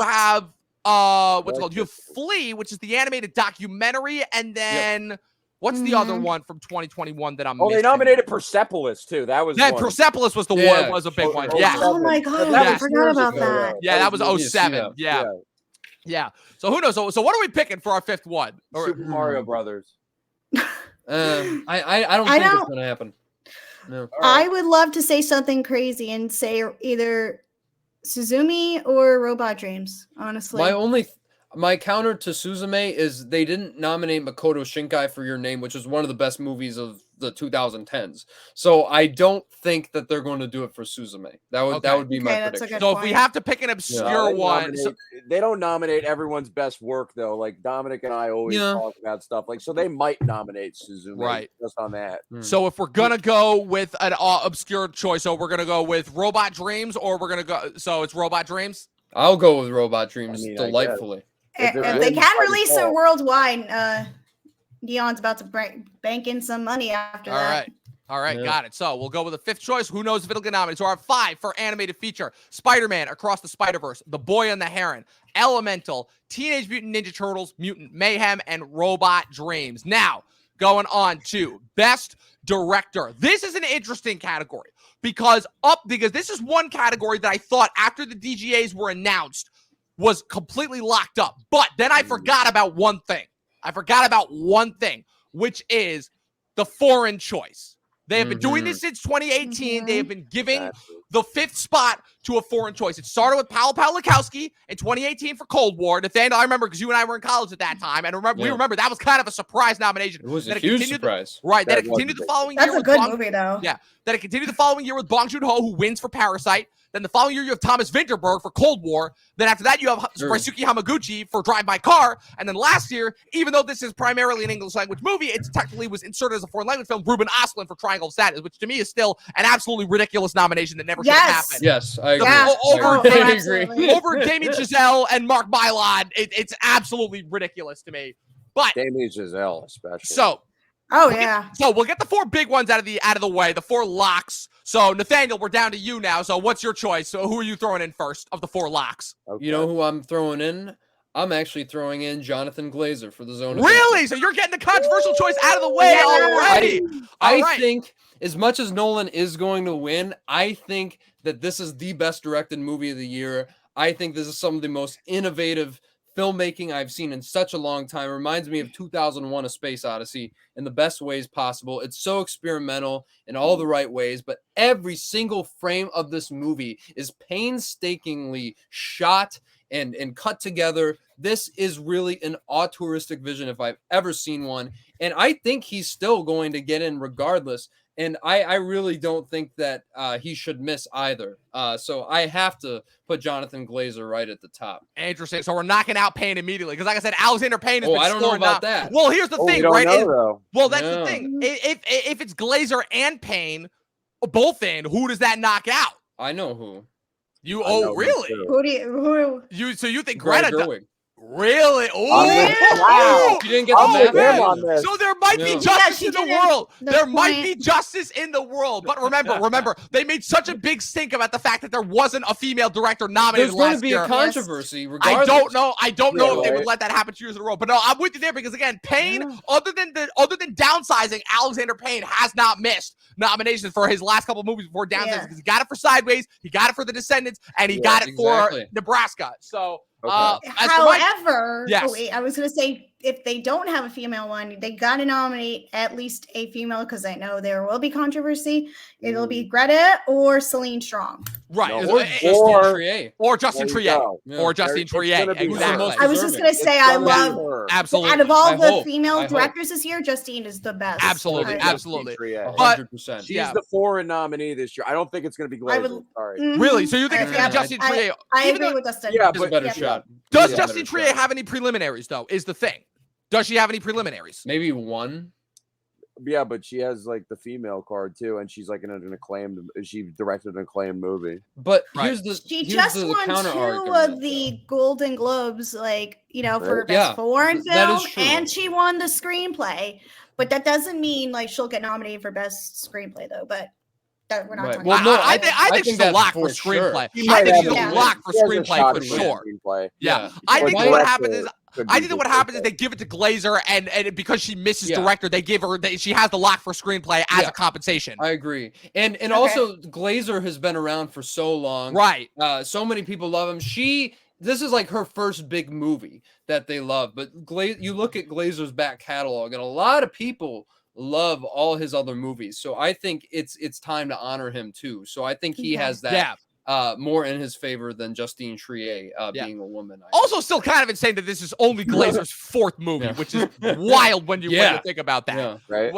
have what's it called? You have Flea, which is the animated documentary, and then what's the other one from 2021 that I'm missing? They nominated Persepolis too. That was Persepolis was the one, was a big one. Yeah. Oh my god, I forgot about that. Yeah, that was 07. Yeah. So who knows? So what are we picking for our fifth one? Super Mario Brothers. I don't think it's gonna happen. No. I would love to say something crazy and say either Suzumi or Robot Dreams, honestly. My counter to Suzume is they didn't nominate Makoto Shinkai for Your Name, which is one of the best movies of the 2010s. So I don't think that they're going to do it for Suzume. That would be my prediction. So if we have to pick an obscure one, they don't nominate everyone's best work though. Like Dominic and I always talk about stuff like, so they might nominate Suzume just on that. So if we're gonna go with an obscure choice, so we're gonna go with Robot Dreams, or we're gonna go. So it's Robot Dreams. I'll go with Robot Dreams delightfully. If they can release it worldwide, Dion's about to bank in some money after that. All right, got it. So we'll go with the fifth choice. Who knows if it'll get nominated? So our 5 for animated feature: Spider-Man Across the Spider-Verse, The Boy and the Heron, Elemental, Teenage Mutant Ninja Turtles, Mutant Mayhem, and Robot Dreams. Now, going on to Best Director. This is an interesting category because this is one category that I thought after the DGAs were announced was completely locked up. But then I forgot about one thing. Which is the foreign choice. They have been doing this since 2018. They have been giving the 5th spot to a foreign choice. It started with Paolo Pawlikowski in 2018 for Cold War. Nathaniel, I remember because you and I were in college at that time. And we remember that was kind of a surprise nomination. It was a huge surprise. That it continued the following year. That's a good movie, though. Yeah. That it continued the following year with Bong Joon-ho, who wins for Parasite. Then the following year, you have Thomas Vinterberg for Cold War. Then after that, you have Ryusuke Hamaguchi for Drive My Car. And then last year, even though this is primarily an English language movie, it technically was inserted as a foreign language film, Ruben Östlund for Triangle of Sadness, which to me is still an absolutely ridiculous nomination that never should have happened. Yes, I agree. I agree. Over Damien Chazelle and Mark Mylod, it's absolutely ridiculous to me. But Damien Chazelle especially. So we'll get the 4 big ones out of the way, the 4 locks. So Nathaniel, we're down to you now. So what's your choice? So who are you throwing in first of the 4 locks? Okay. You know who I'm throwing in? I'm actually throwing in Jonathan Glazer for The Zone. Really? So you're getting the controversial choice out of the way already. I think as much as Nolan is going to win, I think that this is the best directed movie of the year. I think this is some of the most innovative filmmaking I've seen in such a long time. It reminds me of 2001: A Space Odyssey in the best ways possible. It's so experimental in all the right ways, but every single frame of this movie is painstakingly shot and cut together. This is really an auteuristic vision if I've ever seen one. And I think he's still going to get in regardless. And I really don't think that he should miss either. So I have to put Jonathan Glazer right at the top. Interesting. So we're knocking out Payne immediately because, like I said, Alexander Payne has been I don't know scoring about now. that. Well, here's the thing, we don't right? know, though. Well, that's Yeah. the thing. If it's Glazer and Payne both in, who does that knock out? I know who. You? I know Oh, him, really? too. So you think Greta Greta? Gerwig. Really? Wow. You didn't get Oh, the I'm with math him right. on this. So there might be Yeah. justice she in the didn't. world. The There might point- be justice in the world. But remember, they made such a big stink about the fact that there wasn't a female director nominated There's going to last be year. a controversy I regardless. don't know. I don't know Yeah, if they would right. let that happen 2 years in a row. But no, I'm with you there because again, Payne, Yeah. other than downsizing, Alexander Payne has not missed nominations for his last couple movies before downsizing Yeah. because he got it for Sideways, he got it for The Descendants, and he Yeah, got it exactly. for Nebraska. So, Okay. as for my However, Yes. oh wait, I was gonna say if they don't have a female one, they gotta nominate at least a female because I know there will be controversy. It'll be Greta or Celine Strong. right, No, Or it's- Justin or- Trier. or Justin There you Trier, go. Yeah. or Justin It's Trier, gonna be her. exactly. I was just gonna It's say I gonna be love her. Absolutely. out of all I the hope. female I hope. directors this year, Justine is the best. Absolutely, I- absolutely. Trier. But- 100%. She's Yeah. the foreign nominee this year. I don't think it's going to be I Glazer. would- Sorry. Mhm. Really? So you think it's I- going to be yeah, Justin I- Trier? I Even agree though- with Dustin. Yeah, He's a but- better yeah. shot. Does He's a Justin better Trier shot. have any preliminaries, though, is the thing. Does she have any preliminaries? Maybe one. Yeah, but she has like the female card too, and she's like in an acclaimed. She directed an acclaimed movie. But Right. here's the She here's just the won counter 2 argument, of the Golden Globes, like, for Really? best Yeah, foreign that film, is true. and she won the screenplay. But that doesn't mean like she'll get nominated for best screenplay though. But that we're not Right. talking Well, about. no, I I think she's a that's lock for for sure. screenplay. She I might think have she's a a win. lock for She has a screenplay shot for at winning sure. Screenplay. Yeah. Yeah. I But think what director happens is could I be think that what just happens is okay. they give it to Glazer, and because she misses Yeah. director, they give her she has the lock for screenplay as Yeah. a compensation. I agree. And Okay. also Glazer has been around for so long. Right. So many people love him. This is like her first big movie that they love. But you look at Glazer's back catalog, and a lot of people love all his other movies. So I think it's time to honor him too. So I think he Okay. has that Yeah. more in his favor than Justine Trier Yeah. being a woman. Also, still kind of insane that this is only Glazer's 4th movie, Yeah. which is wild when you think about that. Yeah. Right?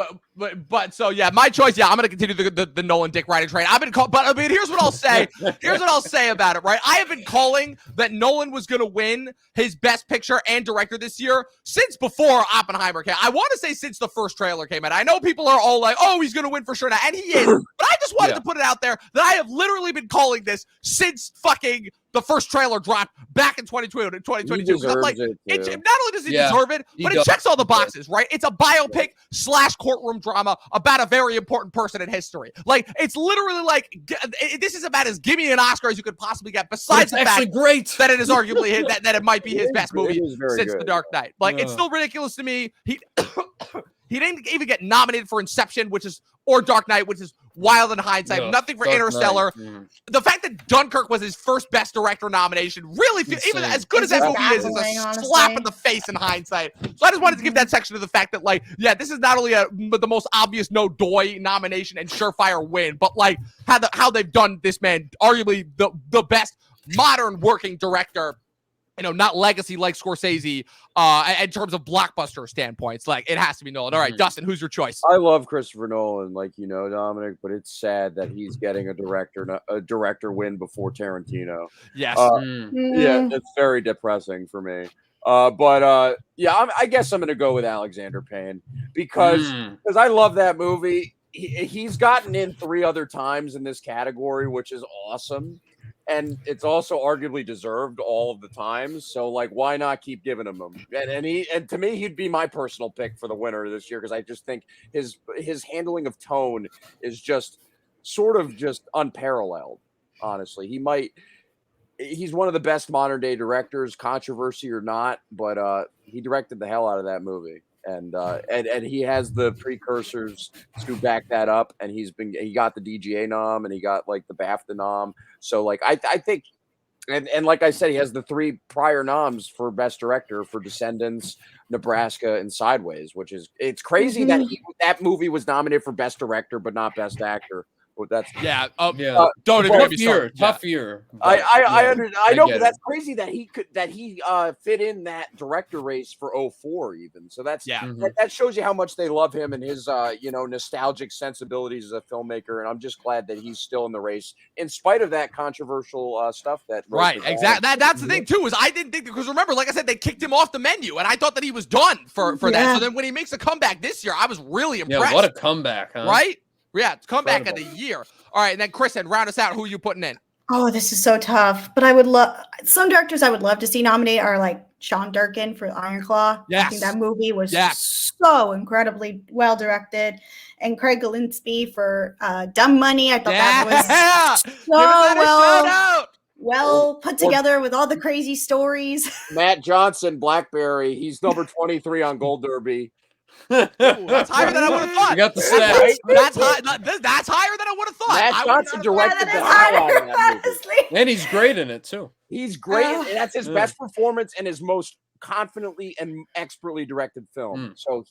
But so yeah, my choice. Yeah, I'm gonna continue the Nolan Dick Ryder train. I've been but I mean, here's what I'll say. Here's what I'll say about it. Right, I have been calling that Nolan was gonna win his Best Picture and Director this year since before Oppenheimer came. I want to say since the first trailer came out. I know people are all like, "Oh, he's gonna win for sure now," and he is. But I just wanted to put it out there that I have literally been calling this since fucking the first trailer dropped back in 2022. He 'Cause I'm deserves like, it, not too. only does he Yeah, deserve it, he but it does. checks all the boxes, right? It's a biopic / courtroom drama about a very important person in history. Like, it's literally like, this is about as gimme an Oscar as you could possibly get, But besides it's the actually fact great. that it is arguably that it might be his best It movie is very since good. The Dark Knight. Like, it's Yeah. still ridiculous to me. He he didn't even get nominated for Inception, or Dark Knight, which is wild in hindsight. Yeah, Nothing for Dark Interstellar. Knight. Mm. The fact that Dunkirk was his first Best Director nomination really feels, even Insane. as good as It's that just movie is baffling, a honestly. slap in the face in hindsight. So I just wanted to give that section of the fact that, like, yeah, this is not only the most obvious no doy nomination and surefire win, but like how they've done this man, arguably the best modern working director. Not legacy like Scorsese, in terms of blockbuster standpoints. Like, it has to be Nolan. All right, Mhm. Dustin, who's your choice? I love Christopher Nolan, like Dominic, but it's sad that he's getting a director win before Tarantino. Yes. Mm. Yeah, it's very depressing for me. Yeah, I guess I'm gonna go with Alexander Payne because Mm. I love that movie. He's gotten in 3 other times in this category, which is awesome. And it's also arguably deserved all of the times. So, like, why not keep giving him them? And to me, he'd be my personal pick for the winner this year because I just think his handling of tone is just sort of just unparalleled. Honestly, he's one of the best modern day directors, controversy or not, but he directed the hell out of that movie. And he has the precursors to back that up, and he got the DGA nom and he got like the BAFTA nom. So like I think, and like I said, he has the 3 prior noms for best director for Descendants, Nebraska, and Sideways, which is it's crazy that that movie was nominated for best director but not best actor. Well, that's Yeah. Don't even tough get me started. Tough year. I know, get but that's it. crazy that he fit in that director race for 04 even. So that's Mhm. that shows you how much they love him and his nostalgic sensibilities as a filmmaker. And I'm just glad that he's still in the race in spite of that controversial stuff that Right, exactly. That's the thing too, is I didn't think, because remember, like I said, they kicked him off the menu, and I thought that he was done for that. So then when he makes a comeback this year, I was really impressed. Yeah, what a comeback, huh? Right? Yeah, comeback of the year. All right, and then Kristen, round us out. Who are you putting in? Oh, this is so tough. But I would love some directors I would love to see nominated are like Sean Durkin for Iron Claw. Yes. I think that movie was Yes. so incredibly well directed. And Craig Gillespie for Dumb Money. I thought that was Give that a shout out. well put together with all the crazy stories. Matt Johnson, Blackberry. He's number 23 on Gold Derby. Ooh, that's higher than I would have thought. You got the stats. That's higher than I would have thought. Matt Johnson directed That the is hell out of higher, that movie. honestly. And he's great in it too. He's great. And that's his Yeah. best performance and his most confidently and expertly directed film. So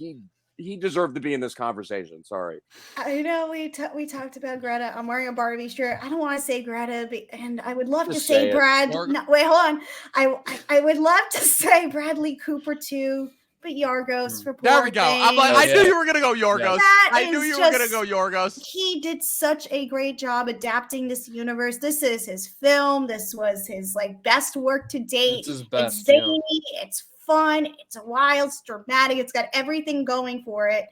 he deserved to be in this conversation. Sorry. I know we talked about Greta. I'm wearing a Barbie shirt. I don't want to say Greta, and I would love Just to say say it. Brad. No, wait, hold on. I would love to say Bradley Cooper too, but Yorgos for There Poor we go. Things. I knew you were going to go Yorgos. That I knew is you were going to just- go Yorgos. He did such a great job adapting this universe. This is his film. This was his best work to date. It's his best, It's zany. It's fun. It's wild. It's dramatic. It's got everything going for it.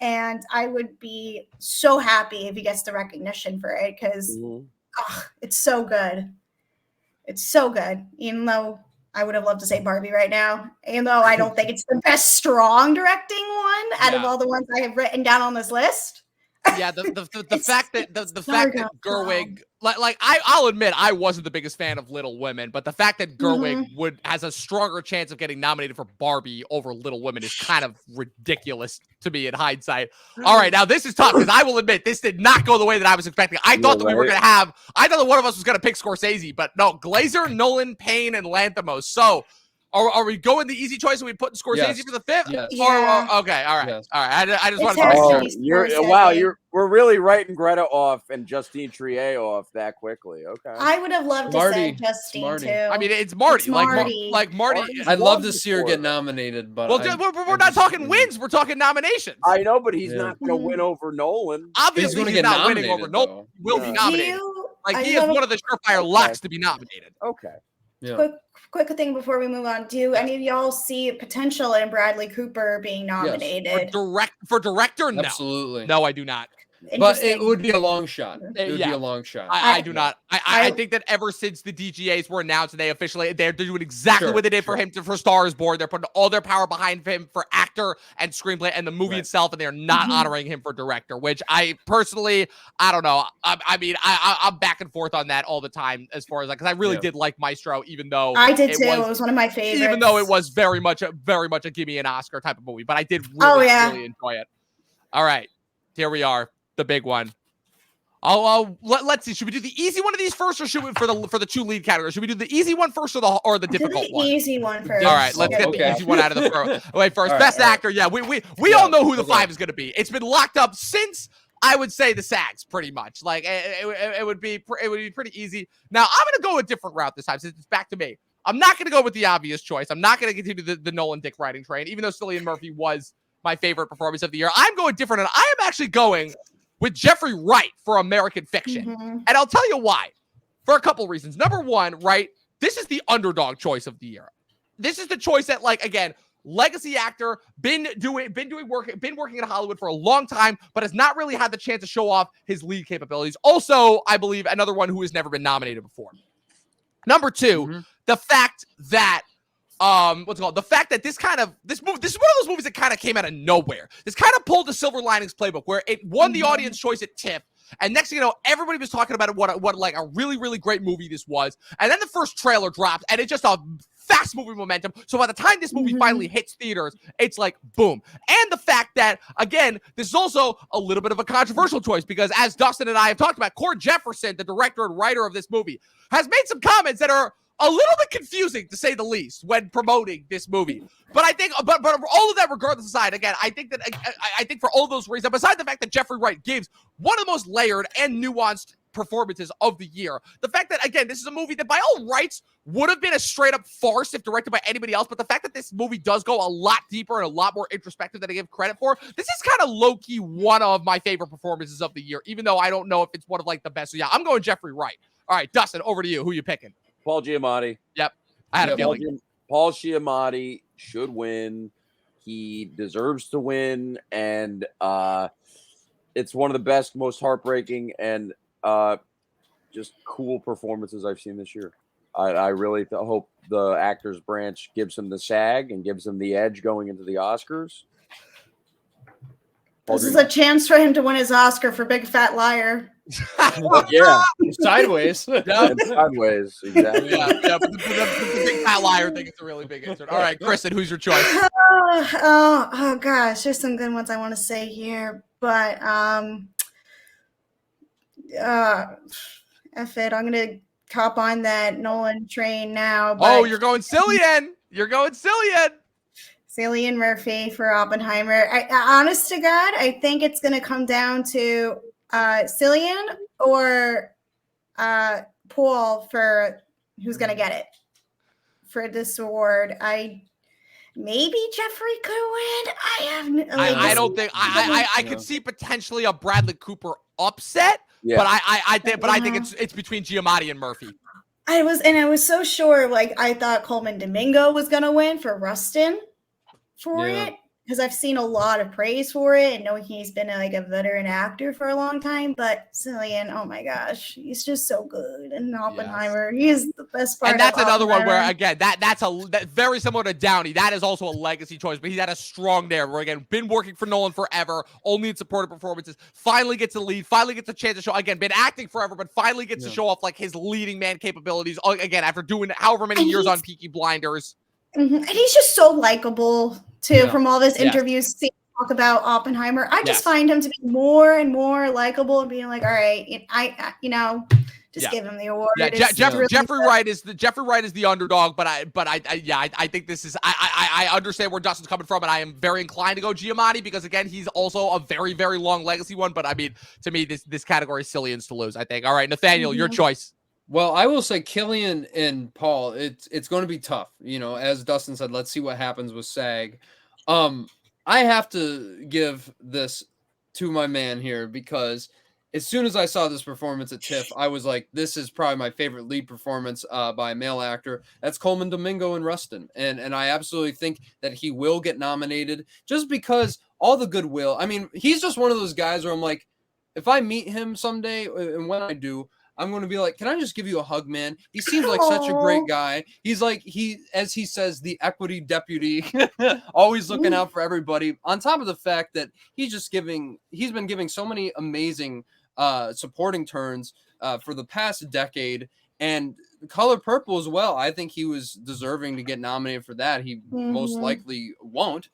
And I would be so happy if he gets the recognition for it because it's so good. It's so good. Even though I would have loved to say Barbie right now, even though I don't think it's the best strong directing one out of all the ones I have written down on this list. Yeah, the fact that the fact that Gerwig, I'll admit I wasn't the biggest fan of Little Women, but the fact that Gerwig has a stronger chance of getting nominated for Barbie over Little Women is kind of ridiculous to me in hindsight. All right, now this is tough because I will admit this did not go the way that I was expecting. I thought that we were I thought that one of us was gonna pick Scorsese, but no, Glazer, Nolan, Payne, and Lanthimos. So are we going the easy choice and we putting Scorsese for the fifth? Yes. Yeah. Okay, all right. Yes. All right. I just It wanted to has make to sure. be Scorsese. We're really writing Greta off and Justine Triet off that quickly. Okay. I would have loved to say Marty. Justine Marty. too. I mean, it's Marty. It's Marty. Like Marty. Marty's I'd love to won see her before. get nominated, but Well, we're not talking wins. We're talking nominations. I know, but he's Yeah. not going to win over Nolan. Obviously, gonna he's get not winning nominated, over. though. Nope, will be Yeah. nominated. He is one of the surefire locks to be nominated. Okay. Yeah. Quick thing before we move on. Do any of y'all see potential in Bradley Cooper being nominated? For director, no. Absolutely. No, I do not. But it Interesting. would be a long shot. It would be Yeah. a long shot. I do not. I think that ever since the DGAs were announced and they're doing exactly what they did for him for Star is Born. They're putting all their power behind him for actor and screenplay and the movie itself, and they're not honoring him for director, which I personally, I don't know. I mean, I'm back and forth on that all the time as far as because I really did like Maestro, even though I did too. It was one of my favorites. even though it was very much a give me an Oscar type of movie, but I did really enjoy it. All right, here we are, the big one. Let's see. Should we do the easy one of these first, or should we for the two lead categories? Should we do the easy one first, or the difficult one? Easy one first. All right, let's get the easy one out of the first. Wait, first, best actor. Yeah, we all know who the 5 is going to be. It's been locked up since I would say the SAGs, pretty much. Like it would be pretty easy. Now I'm going to go a different route this time since it's back to me. I'm not going to go with the obvious choice. I'm not going to continue the Nolan Dick writing train, even though Cillian Murphy was my favorite performance of the year. I'm going different, and I am actually going with Jeffrey Wright for American Fiction. And I'll tell you why. For a couple reasons. Number one, right, this is the underdog choice of the year. This is the choice that, like, again, legacy actor, been working in Hollywood for a long time, but has not really had the chance to show off his lead capabilities. Also, I believe another one who has never been nominated before. Number two, the fact that the fact that this is one of those movies that kind of came out of nowhere. This kind of pulled the Silver Linings Playbook, where it won the audience choice at TIFF, and next thing you know, everybody was talking about it, what like a really, really great movie this was. And then the first trailer dropped, and it's just a fast moving momentum. So by the time this movie finally hits theaters, it's like boom. And the fact that, again, this is also a little bit of a controversial choice, because as Dustin and I have talked about, Cord Jefferson, the director and writer of this movie, has made some comments that are a little bit confusing to say the least when promoting this movie. But I think, but all of that regardless aside, again, I think for all those reasons, besides the fact that Jeffrey Wright gives one of the most layered and nuanced performances of the year, the fact that, again, this is a movie that by all rights would have been a straight up farce if directed by anybody else, but the fact that this movie does go a lot deeper and a lot more introspective than I give credit for, this is kind of low-key one of my favorite performances of the year, even though I don't know if it's one of like the best. So yeah, I'm going Jeffrey Wright. All right, Dustin, over to you. Who you picking? Paul Giamatti. Yep, I had a feeling. Paul Giamatti should win. He deserves to win, and it's one of the best, most heartbreaking, and just cool performances I've seen this year. I really hope the actors branch gives him the SAG and gives him the edge going into the Oscars. This is a chance for him to win his Oscar for Big Fat Liar. Yeah, Sideways. And Sideways, exactly. Yeah, but the Big Fat Liar thing is a really big answer. All right, Kristen, who's your choice? Oh gosh, there's some good ones I want to say here, but F it, I'm gonna cop on that Nolan train now. Oh, you're going Cillian. You're going Cillian. Cillian Murphy for Oppenheimer. Honest to God, I think it's going to come down to Cillian or Paul for who's going to get it for this award. Maybe Jeffrey could win. I don't think I could see potentially a Bradley Cooper upset, but I think it's between Giamatti and Murphy. I was so sure. Like I thought Coleman Domingo was going to win for Rustin. It because I've seen a lot of praise for it and knowing he's been like a veteran actor for a long time, but Cillian, oh my gosh, he's just so good. And Oppenheimer, he is the best part. And that's another one where again that's very similar to Downey. That is also a legacy choice, but he's had a strong there where again been working for Nolan forever, only in supportive performances, finally gets a lead, finally gets a chance to show, again been acting forever, but finally gets to show off like his leading man capabilities again after doing however many years on Peaky Blinders. Mm-hmm. And he's just so likable too. From all this interviews, talk about Oppenheimer, I just find him to be more and more likable and being like, all right, just give him the award. Jeffrey Wright is the underdog, but I think this is I understand where Dustin's coming from, and I am very inclined to go Giamatti because again he's also a very very long legacy one. But I mean, to me this category is Cillian's to lose. I think. All right, Nathaniel, your choice. Well, I will say Cillian and Paul, it's going to be tough. As Dustin said, let's see what happens with SAG. I have to give this to my man here because as soon as I saw this performance at TIFF, I was like, this is probably my favorite lead performance by a male actor. That's Coleman Domingo in Rustin. And I absolutely think that he will get nominated just because all the goodwill. I mean, he's just one of those guys where I'm like, if I meet him someday, and when I do, I'm going to be like, can I just give you a hug, man? He seems like such a great guy. He's like, as he says, the equity deputy, always looking out for everybody. On top of the fact that he's been giving so many amazing supporting turns for the past decade. And Color Purple as well. I think he was deserving to get nominated for that. He most likely won't.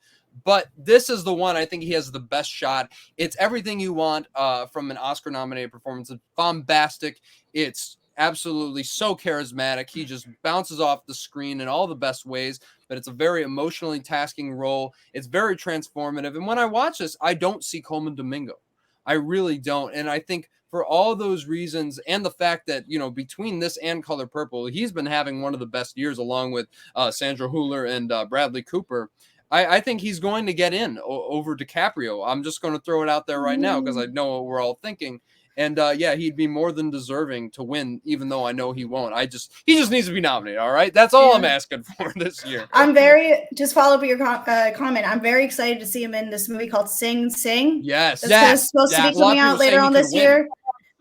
But this is the one I think he has the best shot. It's everything you want from an Oscar-nominated performance. It's bombastic. It's absolutely so charismatic. He just bounces off the screen in all the best ways. But it's a very emotionally tasking role. It's very transformative. And when I watch this, I don't see Coleman Domingo. I really don't. And I think for all those reasons and the fact that, between this and Color Purple, he's been having one of the best years along with Sandra Hüller and Bradley Cooper. I think he's going to get in over DiCaprio. I'm just going to throw it out there right now because I know what we're all thinking. And he'd be more than deserving to win, even though I know he won't. He just needs to be nominated. All right, that's all I'm asking for this year. Just follow up your comment. I'm very excited to see him in this movie called Sing Sing. Yes, that's supposed to be coming out later on this year.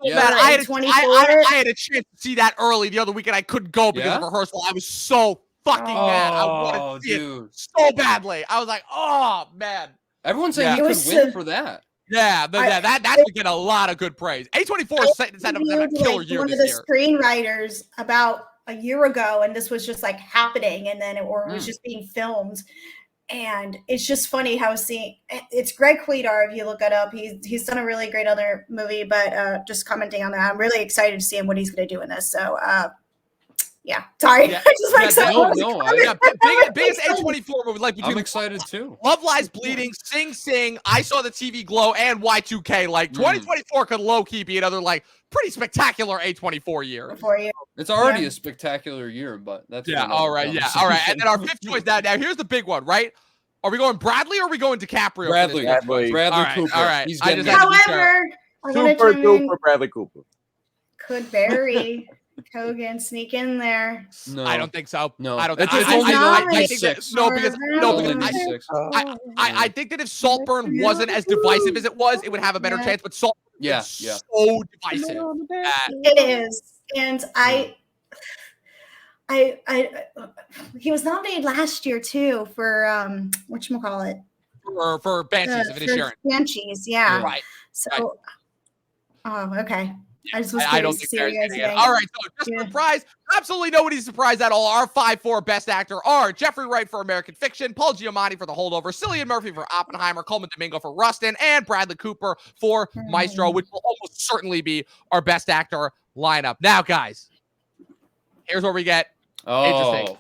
Yeah, I had a chance to see that early the other weekend. I couldn't go because of rehearsal. I was so fucking mad. I wanted to see it so badly. I was like, oh man. Everyone's saying he could win for that. That's going to get a lot of good praise. A24 is set up to have a killer year one this of the year. Screenwriters about a year ago, and this was just like happening, and then it was just being filmed. And it's just funny how it's Greg Quidar, if you look it up. He's done a really great other movie, but just commenting on that, I'm really excited to see what he's going to do in this. So Yeah, sorry. Yeah. I just like Yeah, biggest A24 movie like between I'm excited too. Love Lies Bleeding, Sing Sing, I Saw the TV Glow, and Y2K. Like 2024 could low key be another like pretty spectacular A24 year. For you. It's already a spectacular year, but that's all right. And then our fifth choice now here's the big one, right? Are we going Bradley or are we going DiCaprio? Bradley Cooper. All right. He's getting However, Super duper Bradley Cooper. Could Barry Kogan sneak in there? No, I don't think so. No, I don't. It's I only think six. I think that if Saltburn wasn't as divisive as it was, it would have a better chance. But Saltburn is so divisive. It is, and I he was nominated last year too for whatchamacallit? For Banshees of Inisherin. Banshees, yeah. Right. So, okay. I don't think there's anything. All right, so just surprise. Absolutely nobody's surprised at all. Our 5-4 best actor are Jeffrey Wright for American Fiction, Paul Giamatti for The Holdover, Cillian Murphy for Oppenheimer, Coleman Domingo for Rustin, and Bradley Cooper for Maestro, which will almost certainly be our best actor lineup. Now, guys, here's where we get interesting.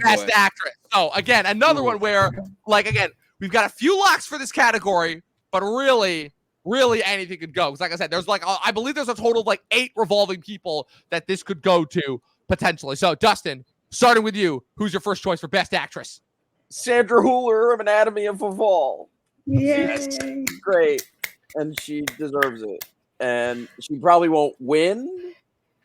Best actress. So, again, another one where, we've got a few locks for this category, but really anything could go. Because like I said, there's I believe there's a total of 8 revolving people that this could go to potentially. So Dustin, starting with you, who's your first choice for best actress? Sandra Hüller of Anatomy of a Fall. Yes. Great. And she deserves it. And she probably won't win,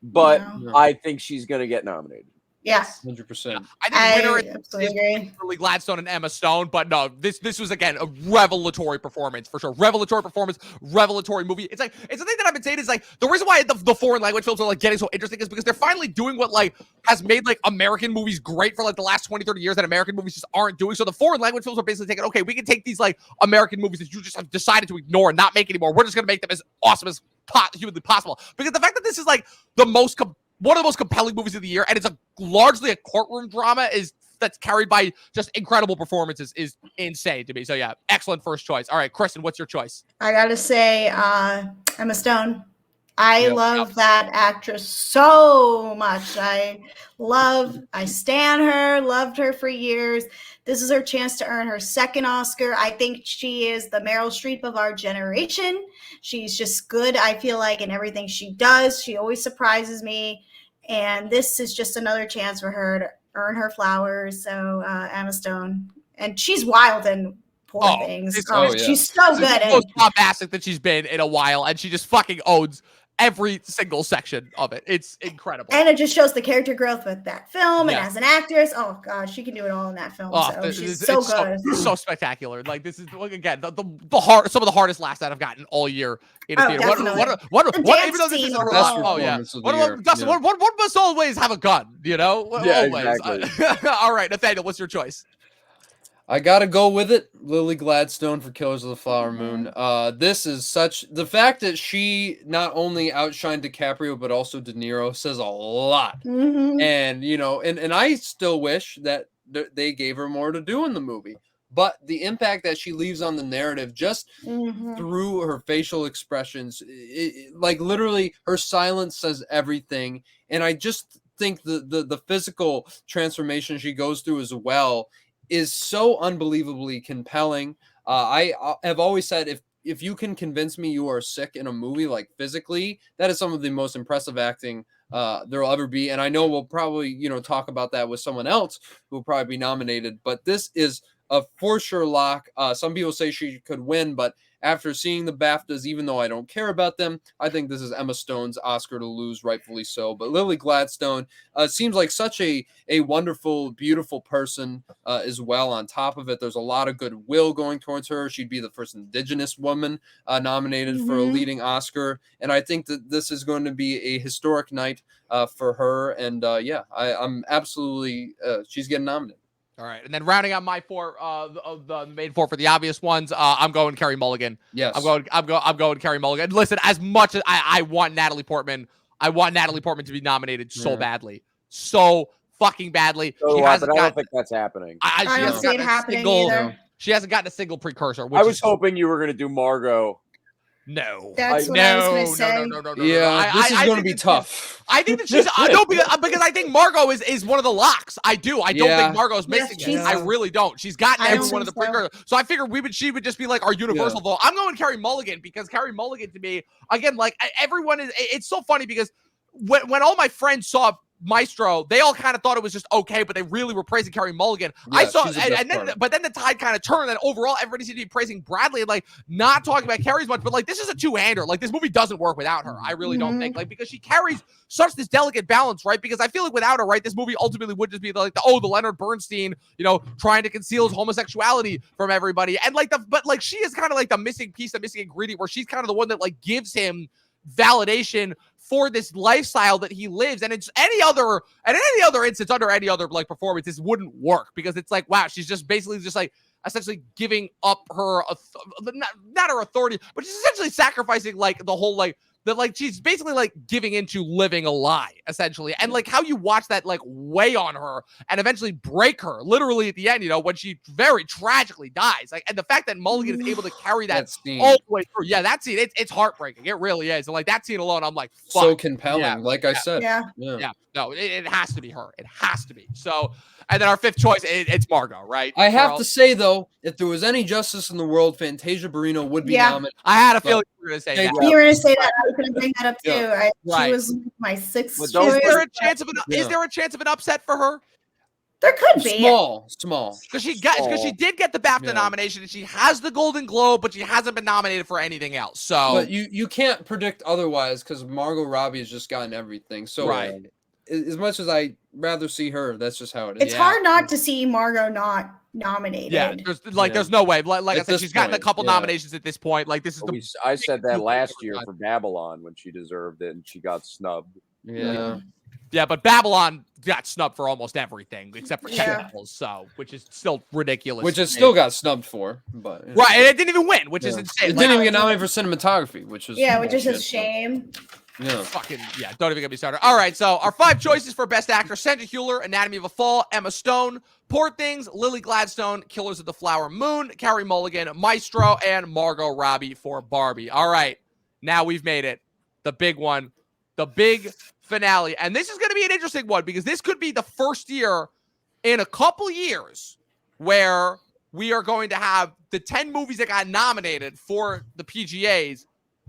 but I think she's going to get nominated. Yes, 100%. I think winner is Lily Gladstone and Emma Stone, but no, this was again a revelatory performance for sure. Revelatory performance, revelatory movie. It's the thing that I've been saying is the reason why the foreign language films are getting so interesting is because they're finally doing what has made American movies great for the last 20-30 years that American movies just aren't doing. So the foreign language films are basically taking, okay, we can take these American movies that you just have decided to ignore and not make anymore. We're just gonna make them as awesome as humanly possible. Because the fact that this is one of the most compelling movies of the year, and it's largely a courtroom drama that's carried by just incredible performances is insane to me. So yeah, excellent first choice. All right, Kristen, what's your choice? I gotta say, Emma Stone. I love that actress so much. I stan her, loved her for years. This is her chance to earn her second Oscar. I think she is the Meryl Streep of our generation. She's just good, I feel like, in everything she does. She always surprises me. And this is just another chance for her to earn her flowers. So Emma Stone. And she's wild and poor things. She's so good. It's the most bombastic that she's been in a while. And she just fucking owns every single section of it. It's incredible. And it just shows the character growth with that film and as an actress. Oh gosh, she can do it all in that film. She's so good. So spectacular. This is again the hard, some of the hardest laughs that I've gotten all year in a theater. What even though this is Dustin, what must always have a gun, you know? Yeah, always. exactly. All right, Nathaniel, what's your choice? I gotta go with it. Lily Gladstone for Killers of the Flower Moon. This is the fact that she not only outshined DiCaprio but also De Niro says a lot. Mm-hmm. And and I still wish that they gave her more to do in the movie. But the impact that she leaves on the narrative just through her facial expressions, literally her silence says everything. And I just think the physical transformation she goes through as well is so unbelievably compelling. I have always said if you can convince me you are sick in a movie, physically, that is some of the most impressive acting there will ever be. And I know we'll probably talk about that with someone else who will probably be nominated, but this is a for sure lock. Some people say she could win, but after seeing the BAFTAs, even though I don't care about them, I think this is Emma Stone's Oscar to lose, rightfully so. But Lily Gladstone seems like such a wonderful, beautiful person as well. On top of it, there's a lot of goodwill going towards her. She'd be the first Indigenous woman nominated for a leading Oscar. And I think that this is going to be a historic night for her. And I'm absolutely, she's getting nominated. All right, and then rounding out my four, the main four for the obvious ones, I'm going Carey Mulligan. Yes, I'm going Carey Mulligan. Listen, as much as I want Natalie Portman, to be nominated so badly, so fucking badly. So I don't think that's happening. I don't see it happening either. She hasn't gotten a single precursor. I was hoping you were going to do Margot. No. That's what I was gonna No, say. no. Yeah, this is I going to think be that tough. I think that she's no because I think Margot is one of the locks. I don't Yeah. think Margot's Yes, missing it. she's- I really don't. She's gotten I every don't one of the think so. pre. So I figured she would just be like our universal vote. I'm going Carey Mulligan because Carey Mulligan to me again like everyone is. It's so funny because when all my friends saw Maestro, they all kind of thought it was just okay, but they really were praising Carey Mulligan. I Yeah, saw, she's the best and then, part. but then the tide kind of turned, and overall, everybody seemed to be praising Bradley and like not talking about Carey as much. But like, this is a two-hander. Like, this movie doesn't work without her. I really don't think, like, because she carries such this delicate balance, right? Because I feel like without her, right, this movie ultimately would just be like the Leonard Bernstein, trying to conceal his homosexuality from everybody, and like but like she is kind of like the missing piece, the missing ingredient, where she's kind of the one that like gives him validation for this lifestyle that he lives. And it's any other instance under any other like performance, this wouldn't work because it's like, wow, she's just basically just like essentially giving up her not her authority, but she's essentially sacrificing like the whole like that, like she's basically like giving into living a lie essentially. And like how you watch that like weigh on her and eventually break her literally at the end, when she very tragically dies. Like, and the fact that Mulligan is able to carry that scene. all the way through. Yeah, that scene, it's heartbreaking. It really is. And like that scene alone, I'm like, fuck. So compelling. Yeah. Like I said. Yeah. Yeah, no, it has to be her. It has to be. So, and then our fifth choice, it's Margot, right? I have to say though, if there was any justice in the world, Fantasia Barrino would be Yeah. nominated. I had a feeling you were going to say Yeah. that. You were gonna say that. I was gonna bring that up too. Yeah. Right. She was my sixth But Is those- there choice. a chance of is there a chance of an upset for her? There could be. Small. Because she did get the BAFTA Yeah. nomination and she has the Golden Globe, but she hasn't been nominated for anything else. So, But you can't predict otherwise because Margot Robbie has just gotten everything. So Right. As much as I rather see her, that's just how it is. It's hard not to see Margot not nominated. yeah, there's no way. Like I At said, this she's gotten a point, couple yeah. nominations at this point. Like this is the I said that movie last ever year done. for Babylon when she deserved it and she got snubbed. Yeah. yeah, but Babylon got snubbed for almost everything except for Yeah. technicals, so which is still ridiculous. Which to it me. still got snubbed for, but right, and it didn't even win, which is Yeah. insane. It Like, didn't even get nominated for cinematography, which is which is a bullshit. shame. Yeah. Fucking yeah, don't even get me started. All right, so our 5 choices for Best Actor: Sandra Hüller, Anatomy of a Fall; Emma Stone, Poor Things; Lily Gladstone, Killers of the Flower Moon; Carey Mulligan, Maestro; and Margot Robbie for Barbie. All right, now we've made it. The big one, the big finale, and this is going to be an interesting one because this could be the first year in a couple years where we are going to have the 10 movies that got nominated for the PGAs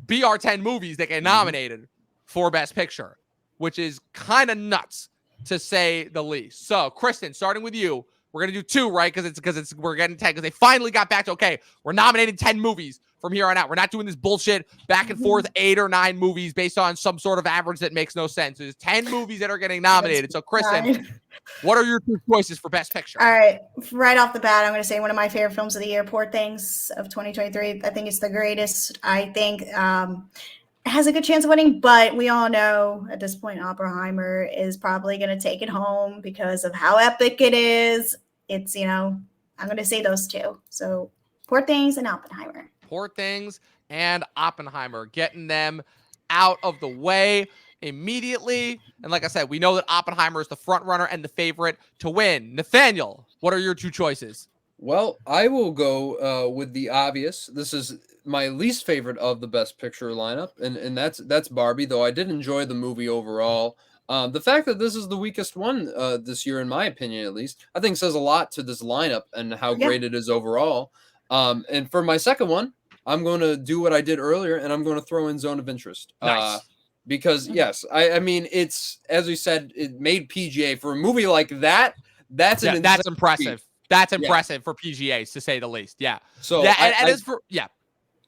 be our 10 movies that get nominated for Best Picture, which is kind of nuts to say the least. So, Kristen, starting with you, we're gonna do 2, right? Because we're getting 10 because they finally got back to okay, we're nominating 10 movies from here on out. We're not doing this bullshit back and forth 8 or 9 movies based on some sort of average that makes no sense. There's 10 movies that are getting nominated. So, Kristen, Fine. what are your 2 choices for Best Picture? All right, right off the bat, I'm going to say one of my favorite films of the year, Poor Things of 2023. I think it's the greatest. I think it has a good chance of winning, but we all know at this point Oppenheimer is probably going to take it home because of how epic it is. It's, I'm going to say those 2. So Poor Things and Oppenheimer. Poor Things and Oppenheimer, getting them out of the way immediately. And like I said, we know that Oppenheimer is the front runner and the favorite to win. Nathaniel, what are your 2 choices? Well, I will go with the obvious. This is my least favorite of the Best Picture lineup, and that's Barbie. Though I did enjoy the movie overall. The fact that this is the weakest one this year, in my opinion, at least, I think says a lot to this lineup and how great it is overall. And for my second one, I'm going to do what I did earlier, and I'm going to throw in Zone of Interest. Nice. Because yes, I mean, it's, as we said, it made PGA for a movie like that. That's impressive. feat. That's impressive for PGAs, to say the least. Yeah. So yeah, and as for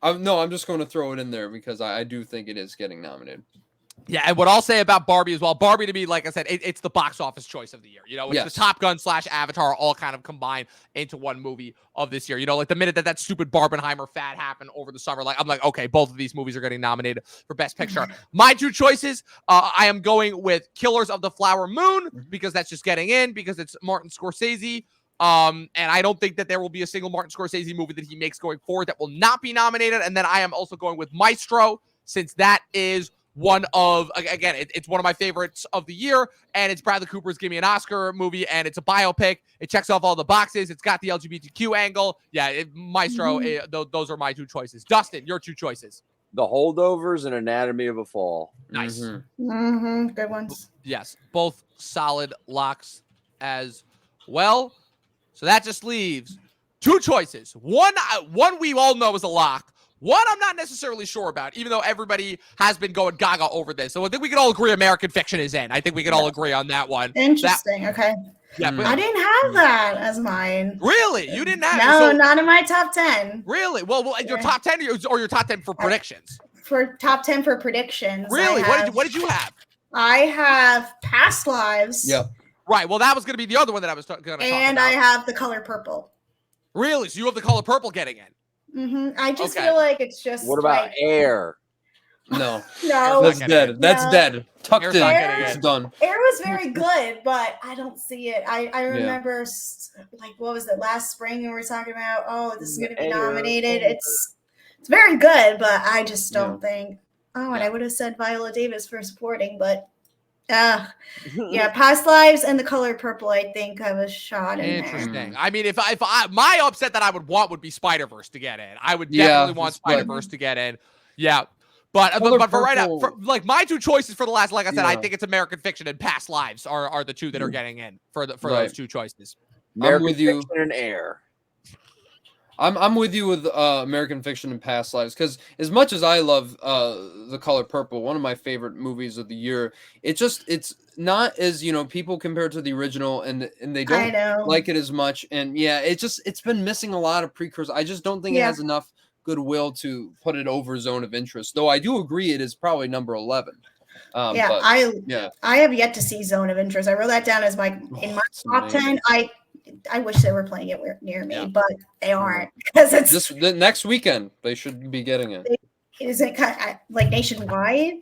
I'm just going to throw it in there because I do think it is getting nominated. Yeah, and what I'll say about Barbie as well, Barbie to me, like I said, it's the box office choice of the year. It's the Top Gun / Avatar all kind of combined into one movie of this year. Like the minute that stupid Barbenheimer fad happened over the summer, like I'm like, okay, both of these movies are getting nominated for Best Picture. My 2 choices, I am going with Killers of the Flower Moon because that's just getting in because it's Martin Scorsese. And I don't think that there will be a single Martin Scorsese movie that he makes going forward that will not be nominated. And then I am also going with Maestro since that is one of, again, it's one of my favorites of the year, and it's Bradley Cooper's Give Me an Oscar movie, and it's a biopic. It checks off all the boxes. It's got the LGBTQ angle. Yeah, Maestro, those are my 2 choices. Dustin, your 2 choices. The Holdovers and Anatomy of a Fall. Nice. Good ones. Yes, both solid locks as well. So that just leaves two choices. One we all know is a lock. One I'm not necessarily sure about, even though everybody has been going gaga over this. So I think we can all agree American Fiction is in. I think we can all agree on that one. Interesting. Okay. Yeah, but I didn't have that as mine. really? You didn't have No, so, not in my top 10. Really? Well, your top 10 or your top 10 for predictions? For top 10 for predictions. Really? What did you have? I have Past Lives. Yep. Right. Well, that was going to be the other one that I was going to talk about. And I have The Color Purple. Really? So you have The Color Purple getting in? I just Okay. feel like it's just. What about like, Air? No. No. That's dead. That's dead. Tucked Air's in. not getting It's in. done. Air was very good, but I don't see it. I remember, like, what was it, last spring we were talking about? Oh, this is going to be Air. nominated. It's very good, but I just don't think. Oh, and I would have said Viola Davis for supporting, but yeah, Past Lives and The Color Purple, I think I was shot in Interesting. there. I mean, if I my upset that I would want would be Spider-Verse to get in. I would definitely want Spider-Verse to get in. Yeah. But for right now, like my two choices for the last, like I said, I think it's American Fiction and Past Lives are the two that are getting in for those two choices. American with you. Fiction and Air. I'm with you with American Fiction and Past Lives, because as much as I love The Color Purple, one of my favorite movies of the year, it's not as, people compare it to the original and they don't like it as much, and it's been missing a lot of precursors. I just don't think it has enough goodwill to put it over Zone of Interest, though I do agree it is probably number 11. I have yet to see Zone of Interest. I wrote that down as in my top 10. I wish they were playing it near me, but they aren't, because it's the next weekend. They should be getting it. Is it like nationwide?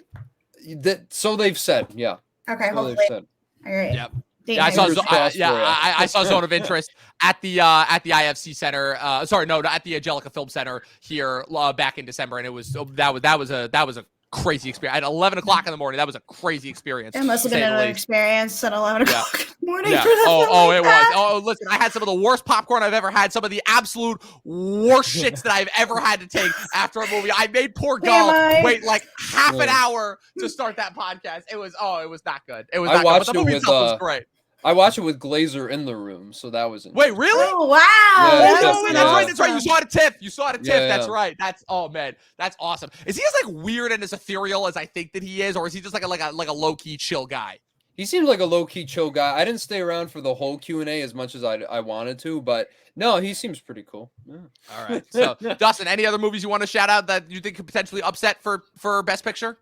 So they've said, yeah. Okay, So hopefully. they've said. All right. Yep. Yeah, I saw Zone of Interest at the IFC Center. At the Angelica Film Center here back in December, and it was that was a crazy experience. At 11 o'clock in the morning, that was a crazy experience. It must have been an experience at 11 o'clock in the morning. Yeah. For the Oh, it was. Oh, listen, I had some of the worst popcorn I've ever had. Some of the absolute worst shits that I've ever had to take after a movie. I made poor Gull wait like half an hour to start that podcast. It was not good. It was not good. But the movie itself was great. I watched it with Glazer in the room, so that was Wait, really? Oh, wow. That's right. You saw it at TIFF. That's right. That's awesome. Is he as like weird and as ethereal as I think that he is, or is he just like a low key chill guy? He seems like a low key chill guy. I didn't stay around for the whole Q&A as much as I wanted to, but no, he seems pretty cool. Yeah. All right. So, Dustin, any other movies you want to shout out that you think could potentially upset for Best Picture?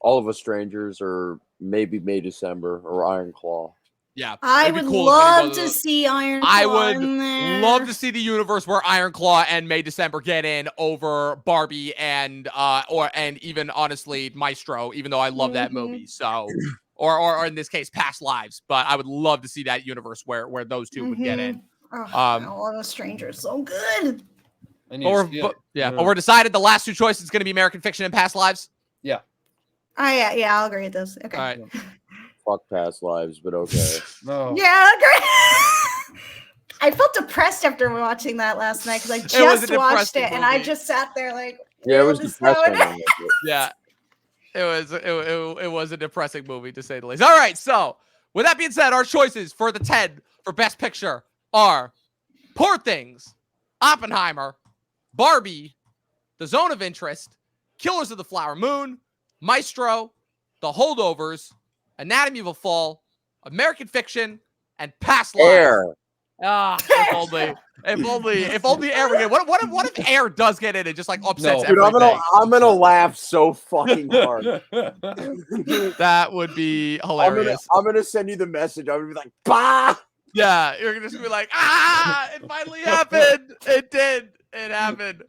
All of Us Strangers, or maybe May December, or Iron Claw. Yeah, I would love to see Iron Claw. I would love to see the universe where Iron Claw and May December get in over Barbie and even honestly Maestro, even though I love that movie. So or in this case Past Lives, but I would love to see that universe where those two would get in. All of Us Strangers, so good. But we're decided the last two choices is going to be American Fiction and Past Lives. Yeah. Oh yeah, I'll agree with this. Okay. All right. Fuck Past Lives, but okay. No. Yeah, agree. I felt depressed after watching that last night because I just watched it and I just sat there like. Yeah, it was depressing. Yeah, it was a depressing movie to say the least. All right, so with that being said, our choices for the 10 for Best Picture are Poor Things, Oppenheimer, Barbie, The Zone of Interest, Killers of the Flower Moon, Maestro, The Holdovers, Anatomy of a Fall, American Fiction, and Past Lives. Air. If only Air would get. What if Air does get in and just like upsets Dude, everything? I'm gonna laugh so fucking hard. That would be hilarious. I'm gonna send you the message. I'm gonna be like, bah! Yeah, you're gonna just be like, it finally happened. It did. It happened.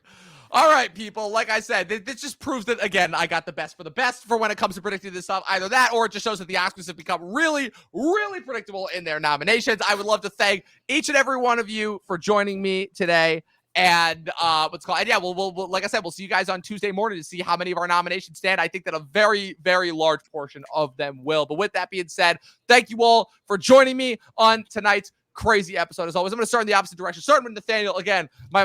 All right, people. Like I said, this just proves that, again, I got the best for the best for when it comes to predicting this stuff. Either that, or it just shows that the Oscars have become really, really predictable in their nominations. I would love to thank each and every one of you for joining me today. And we'll like I said, we'll see you guys on Tuesday morning to see how many of our nominations stand. I think that a very, very large portion of them will. But with that being said, thank you all for joining me on tonight's crazy episode as always. I'm going to start in the opposite direction. Starting with Nathaniel again, my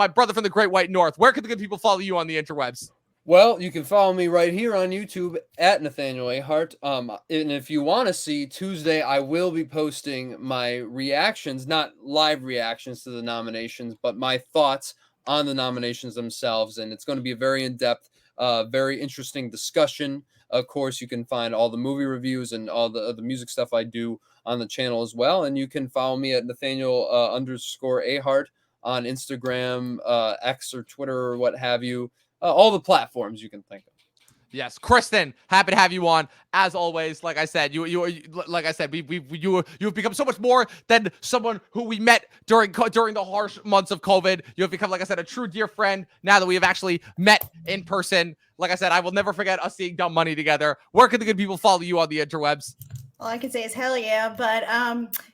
brother from the Great White North. Where can the good people follow you on the interwebs? Well, you can follow me right here on YouTube at Nathaniel Ahart. And if you want to see, Tuesday I will be posting my reactions, not live reactions to the nominations, but my thoughts on the nominations themselves. And it's going to be a very in-depth, very interesting discussion. Of course, you can find all the movie reviews and all the music stuff I do on the channel as well. And you can follow me at Nathaniel _Ahart on Instagram, X or Twitter or what have you. All the platforms you can think of. Yes, Kristen, happy to have you on as always. Like I said, you've become so much more than someone who we met during the harsh months of COVID. You have become, like I said, a true dear friend now that we have actually met in person. Like I said, I will never forget us seeing Dumb Money together. Where can the good people follow you on the interwebs? All I can say is hell yeah. But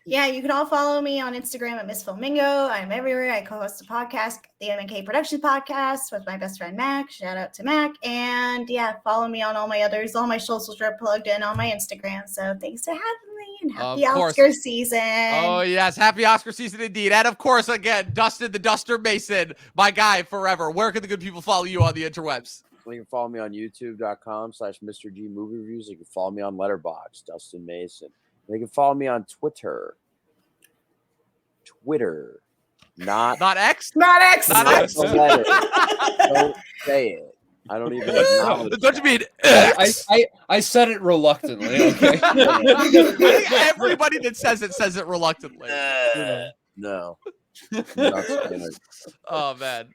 yeah, you can all follow me on Instagram at Miss Filmingo. I'm everywhere. I co-host a podcast, the M&K Production Podcast with my best friend Mac. Shout out to Mac. And yeah, follow me on all my others. All my socials are plugged in on my Instagram. So thanks for having me and happy Oscar season. Oh yes, happy Oscar season indeed. And of course, again, Dustin the Duster Mason, my guy forever. Where can the good people follow you on the interwebs? You can follow me on youtube.com/Mr. G Movie Reviews. You can follow me on Letterboxd, Dustin Mason. You can follow me on Twitter. Not X? Not X. Not X. Don't say it. I don't even acknowledge. Don't you mean X? I said it reluctantly. Okay. I think everybody that says it reluctantly. No. Oh man.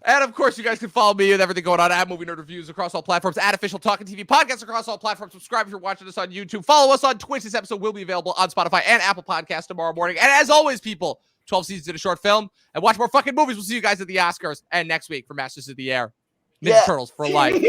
And of course, you guys can follow me and everything going on at Movie Nerd Reviews across all platforms, at Official Talkin TV Podcast across all platforms. Subscribe if you're watching us on YouTube. Follow us on Twitch. This episode will be available on Spotify and Apple Podcasts tomorrow morning. And as always, people, 12 seasons in a short film, and watch more fucking movies. We'll see you guys at the Oscars and next week for Masters of the Air. Ninja Turtles for life.